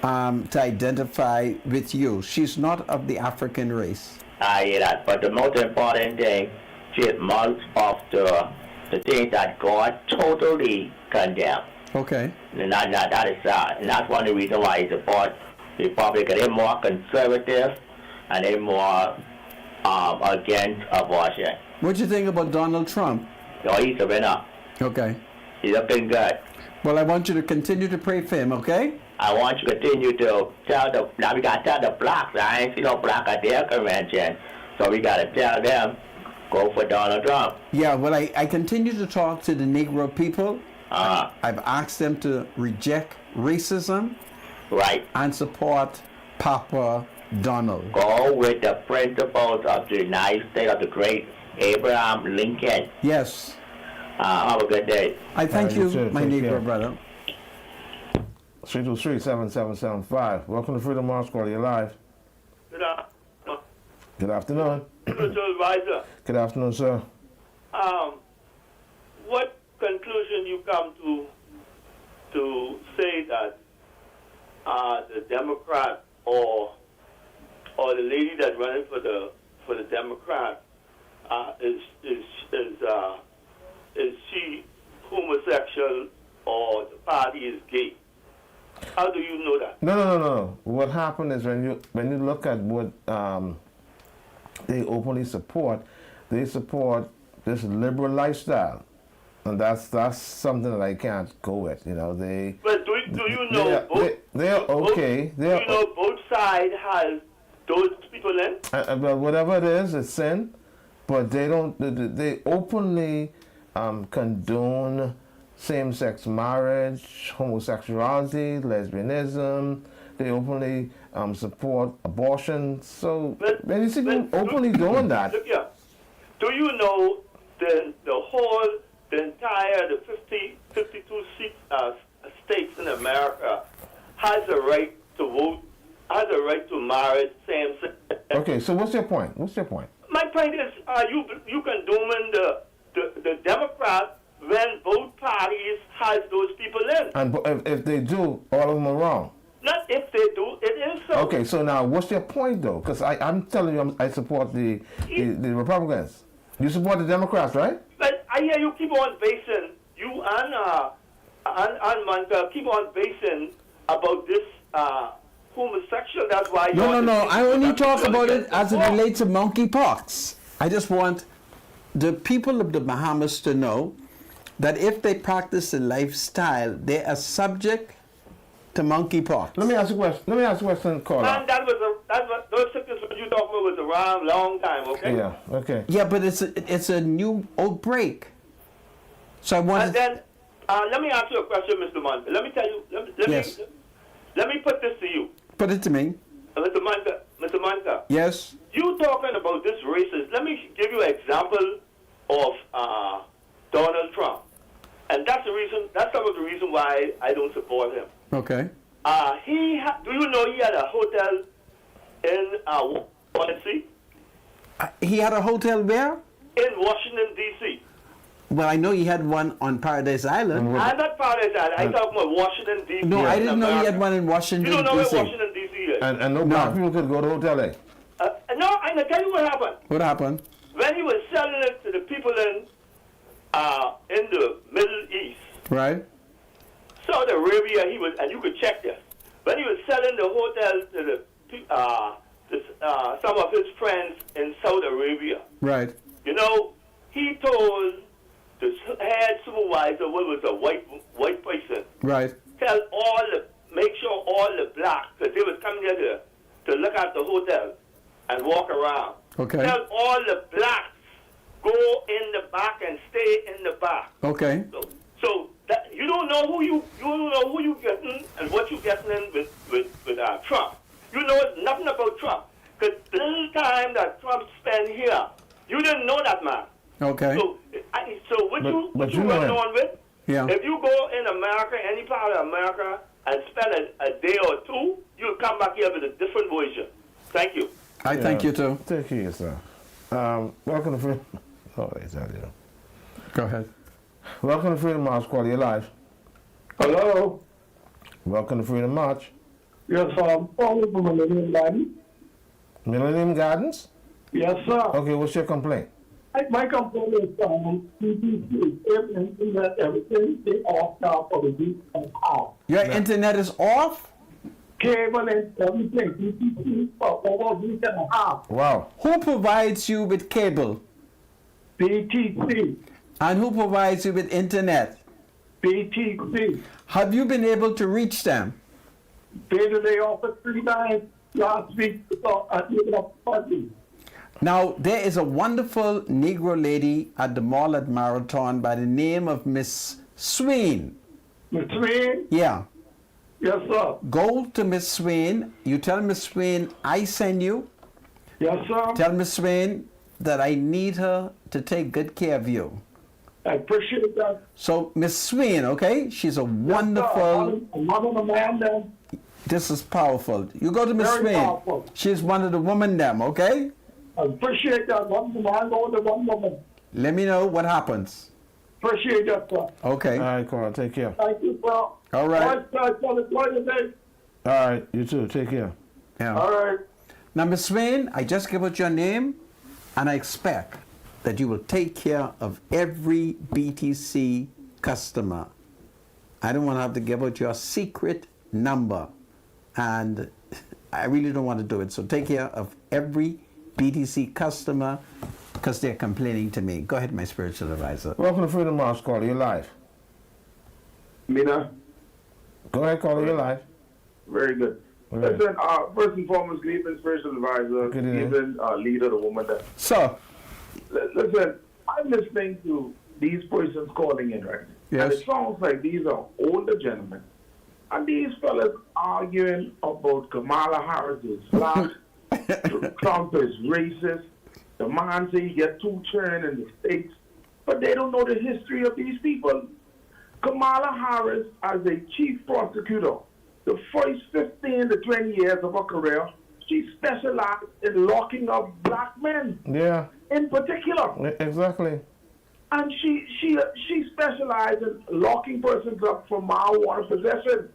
to identify with you. She's not of the African race. I hear that. But the most important thing, she is most of the things that God totally condemned. Okay. And that is sad. And that's one of the reasons why I support Republican. They're more conservative and they're more against abortion. What do you think about Donald Trump? So he's a winner. Okay. He's looking good. Well, I want you to continue to pray for him, okay? I want you to continue to now we got to tell the blacks. I ain't seen no black at their convention. So we got to tell them, go for Donald Trump. Yeah, well, I continue to talk to the Negro people. I've asked them to reject racism Right. and support Papa Donald. Go with the principles of the United States of the great Abraham Lincoln. Yes. Have a good day. I thank you you, too. my Take care. Negro brother. 323-7775. Welcome to Freedom House Call. You're live. Good afternoon. Mr. Advisor, Good afternoon, sir. what conclusion you come to say that the Democrat or the lady that running for the Democrat is she homosexual or the party is gay? How do you know that? No. What happened is when you look at what they openly support, they support this liberal lifestyle, and that's something that I can't go with. You know, they. But do you know they're okay. Do you know both sides has those people in? But whatever it is, it's sin. But they don't. They openly condone same-sex marriage, homosexuality, lesbianism. They openly support abortion. So when you see them openly doing that. Look here. Do you know the entire 52 states in America has a right to vote, has a right to marry same-sex? Okay, so what's your point? My point is, you condemning the Democrats when both parties has those people in. And if they do, all of them are wrong. Not if they do, it is so. Okay, so now what's your point though? Because I'm telling you, I support the Republicans. You support the Democrats, right? But I hear you keep on basing, you and Monka keep on basing about this homosexual. That's why. No. I only talk about it as it relates to monkeypox. I just want the people of the Bahamas to know that if they practice a lifestyle, they are subject to monkeypox. Let me ask you a question, caller. Man, those sicknesses you talking about was around a long time, okay? Yeah, okay. Yeah, but it's a new outbreak. So I want. And then let me ask you a question, Mr. Munter. Let me tell you. Let me put this to you. Put it to me. Mr. Munter. Yes. You talking about this racist. Let me give you an example of Donald Trump. And that's some of the reason why I don't support him. Okay. Do you know he had a hotel in Washington, D.C.? He had a hotel where? In Washington, D.C. Well, I know he had one on Paradise Island. I'm not Paradise Island. I'm talking about Washington, D.C. No, I didn't know he had one in Washington, D.C. You don't know where Washington, D.C. is? And no black people could go to Hotel A? No, I'm going to tell you what happened. What happened? When he was selling it to the people in the Middle East, Right. Saudi Arabia, and you could check this. When he was selling the hotel to some of his friends in Saudi Arabia, Right. you know, he told the head supervisor, what was a white person, Right. make sure all the blacks, because they was coming here to look at the hotel and walk around. Okay. Tell all the blacks, go in the back and stay in the back. Okay. So that you don't know who you getting and what you getting in with Trump. You know nothing about Trump, because the little time that Trump spent here, you didn't know that man. Okay. So what you went on with? Yeah. If you go in America, any part of America, and spend a day or two, you'll come back here with a different version. Thank you. I thank you too. Take care, sir. Welcome to Freedom. Oh, exactly. Go ahead. Welcome to Freedom March. Call your live. Hello. Welcome to Freedom March. Yes, I'm calling from Millennium Garden. Millennium Gardens? Yes, sir. Okay, what's your complaint? My complaint is CTC, everything they off now for the week and a half. Your internet is off? Cable and everything, CTC for over a week and a half. Wow. Who provides you with cable? BTC. And who provides you with internet? BTC. Have you been able to reach them? They offered 3 times last week, so I gave up funding. Now, there is a wonderful Negro lady at the mall at Marathon by the name of Miss Swain. Miss Swain? Yeah. Yes, sir. Go to Miss Swain. You tell Miss Swain I send you. Yes, sir. Tell Miss Swain that I need her to take good care of you. I appreciate that. So, Miss Swain, okay? She's a wonderful... I'm loving the man then. This is powerful. You go to Miss Very Swain. powerful. She's one of the women them, okay? I appreciate that. One man over the one woman. Let me know what happens. Appreciate that, sir. Okay. All right, Carl, take care. Thank you, sir. All right. All right, you too. Take care. Yeah. All right. Now, Miss Swain, I just give out your name, and I expect that you will take care of every BTC customer. I don't want to have to give out your secret number, and I really don't want to do it. So take care of every BTC customer because they're complaining to me. Go ahead, my spiritual advisor. Welcome to Freedom March. Call you live. Mina? Go ahead, call you live. Very good. Okay. Listen, first and foremost, good evening, spiritual advisor, good evening, leader, the woman that. So, listen, I'm listening to these persons calling in, right? Yes. And it sounds like these are older gentlemen. And these fellas arguing about Kamala Harris is black, Trump is racist, the man say you get 2 terms in the States, but they don't know the history of these people. Kamala Harris, as a chief prosecutor, the first 15 to 20 years of her career, she specialized in locking up black men. Yeah. In particular. Exactly. And she specialized in locking persons up for marijuana possession.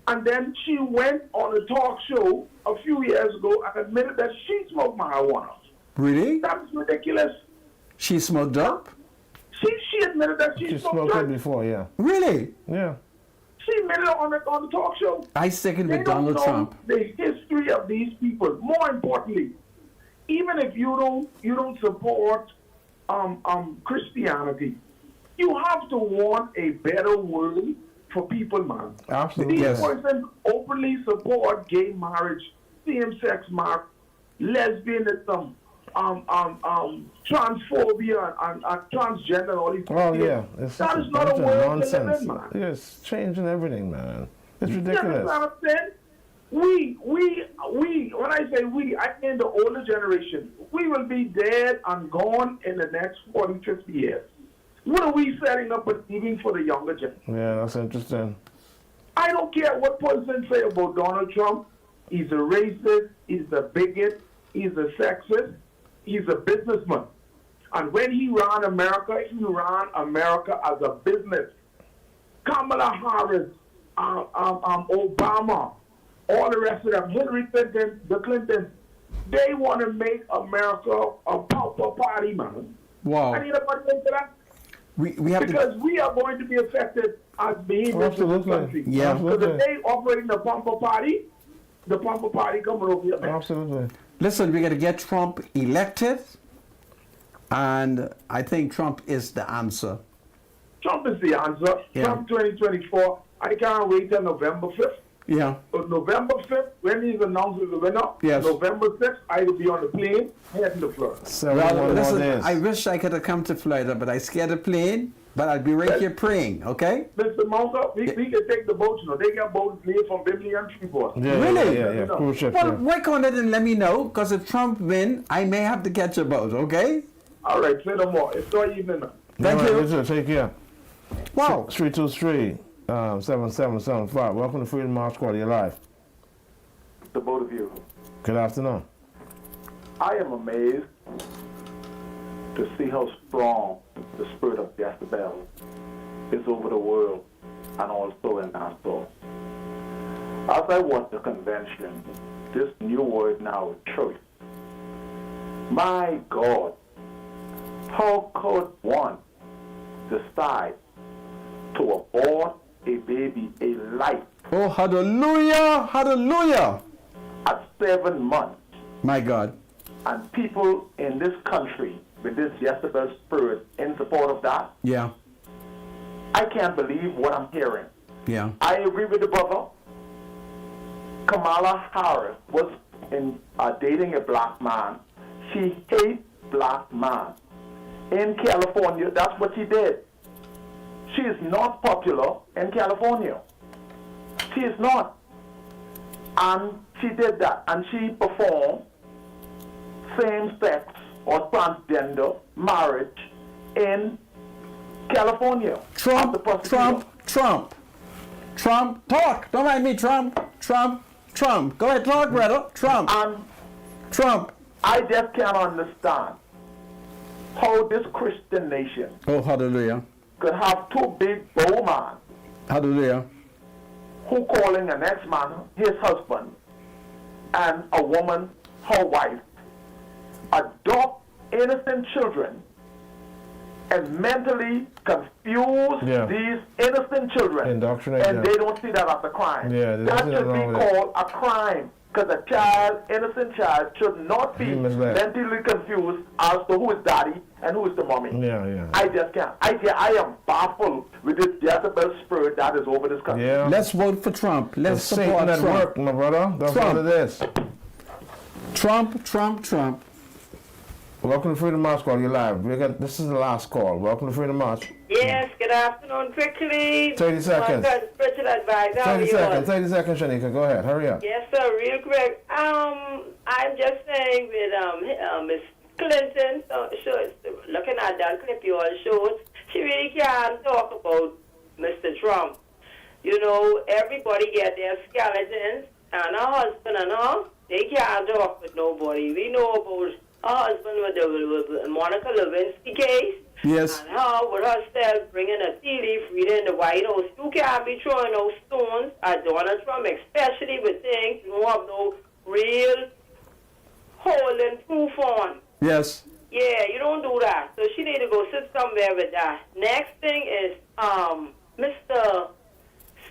And then she went on a talk show a few years ago and admitted that she smoked marijuana. Really? That's ridiculous. She smoked up? She admitted that she smoked smoked up it before, yeah. Really? Yeah. She made it on the talk show. I second They with don't Donald know Trump. the history of these people. More importantly, even if you don't support Christianity, you have to want a better world for people, man. Absolutely. These Yes. persons openly support gay marriage, same-sex marriage, lesbianism, transphobia, and transgender, and all these Oh things. yeah, it's That such is not a bunch of world to nonsense. live in, man. Yeah, it's changing everything, man. It's You ridiculous. understand? We, when I say we, I mean the older generation. We will be dead and gone in the next 40, 50 years. What are we setting up and leaving for the younger generation? Yeah, that's interesting. I don't care what person say about Donald Trump. He's a racist, he's a bigot, he's a sexist, he's a businessman. And when he ran America as a business. Kamala Harris, Obama, all the rest of them, Hillary Clinton, the Clintons, they want to make America a pauper party, man. Wow. I need a into that. We have Because we are going to be affected as being in this Absolutely. country. Yeah. Because if they operating the pauper party coming over here, man. Absolutely. listen. We got to get Trump elected, and I think Trump is the answer. Trump is the answer. Yeah. Trump 2024. I can't wait till November 5th. Yeah. But November 5th, when he's announced as the winner, Yes. November 6th, I will be on the plane heading to Florida. 71 more Listen, days. I wish I could have come to Florida, but I scared the plane. But I'll be right here praying. Okay. Mr. Monka, we can take the boats, They got boats made from Bimini and Freeport. Yeah, Really? Yeah. Cruise ship. Well, yeah. work on it and let me know, because if Trump win, I may have to catch a boat. Okay. All right, say no more. Enjoy your evening, man. Thank All right, you. Richard, take care. Wow. 323-7775. Welcome to Freedom March Squad. You're live. The both of you. Good afternoon. I am amazed to see how strong the spirit of Jezebel is over the world and also in Nassau. As I watch the convention, this new word now, choice. My God, how could one decide to abort a baby, a life, Oh, hallelujah, hallelujah. at 7 months? My God. And people in this country with this Jezebel spirit in support of that, Yeah. I can't believe what I'm hearing. Yeah. I agree with the brother. Kamala Harris was dating a black man. She hates black man. In California, that's what she did. She is not popular in California. She is not. And she did that. And she performed same-sex or transgender marriage in California. Trump, talk. Don't mind me, Trump. Go ahead, talk, brother. Trump. I just can't understand how this Christian nation Oh, hallelujah. could have two big bowmen Hallelujah. who calling an ex-man his husband and a woman her wife, adopt innocent children and mentally confuse these innocent children, Indoctrinate and them. they don't see that as a crime. Yeah, there's that nothing should wrong be with that. called a crime, because a child, innocent child, should not be misled. mentally confused as to who is daddy and who is the mommy. Yeah. I just can't. I am baffled with this Jezebel spirit that is over this country. Yeah. Let's vote for Trump. Let's It's support Satan at Trump. work, my brother. That's Trump. what it is. Trump. Welcome to Freedom March Squad. You're live. This is the last call. Welcome to Freedom March. Yes, good afternoon. Quickly. 30 seconds. My spiritual advisor. 30 seconds. 30 seconds, Shanika. Go ahead. Hurry up. Yes, sir. Real quick. I'm just saying with Miss Clinton, looking at that clip you all showed, she really can't talk about Mr. Trump. You know, everybody get their skeletons, and her husband and her, they can't talk with nobody. We know about her husband with the Monica Lewinsky case. Yes. And her with herself bringing a tea leaf reading in the White House. You can't be throwing those stones at Donald Trump, especially with things you don't have no real holding proof on. Yes. Yeah, you don't do that. So she need to go sit somewhere with that. Next thing is Mr.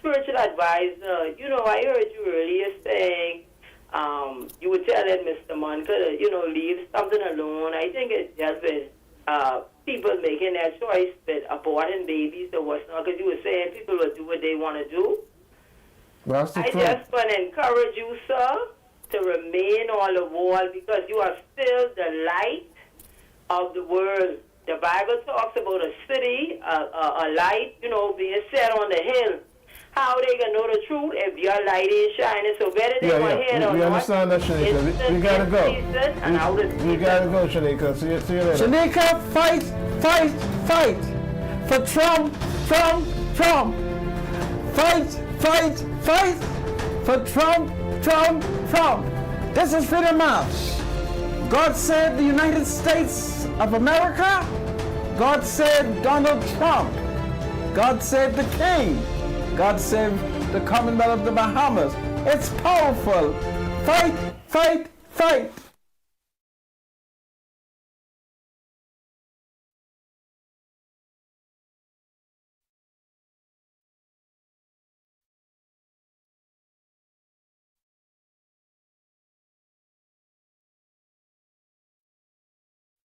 spiritual advisor, you know, I heard you earlier saying you were telling Mr. Monica to, you know, leave something alone. I think it's just with people making their choice with aborting babies or what's not, because you were saying people will do what they want to do. That's the I truth. just want to encourage you, sir, to remain on the wall, because you are still the light of the world. The Bible talks about a city, a light, you know, being set on the hill. How they gonna know the truth if your light is shining? So whether they want to hear it or we not, understand that, Shanika. We gotta go. We gotta go, Shanika. See you later. Shanika, fight, fight, fight for Trump, Trump, Trump. Fight, fight, fight for Trump, Trump, Trump. This is Freedom March. God said the United States of America. God said Donald Trump. God said the King. God save the Commonwealth of the Bahamas. It's powerful. Fight, fight, fight.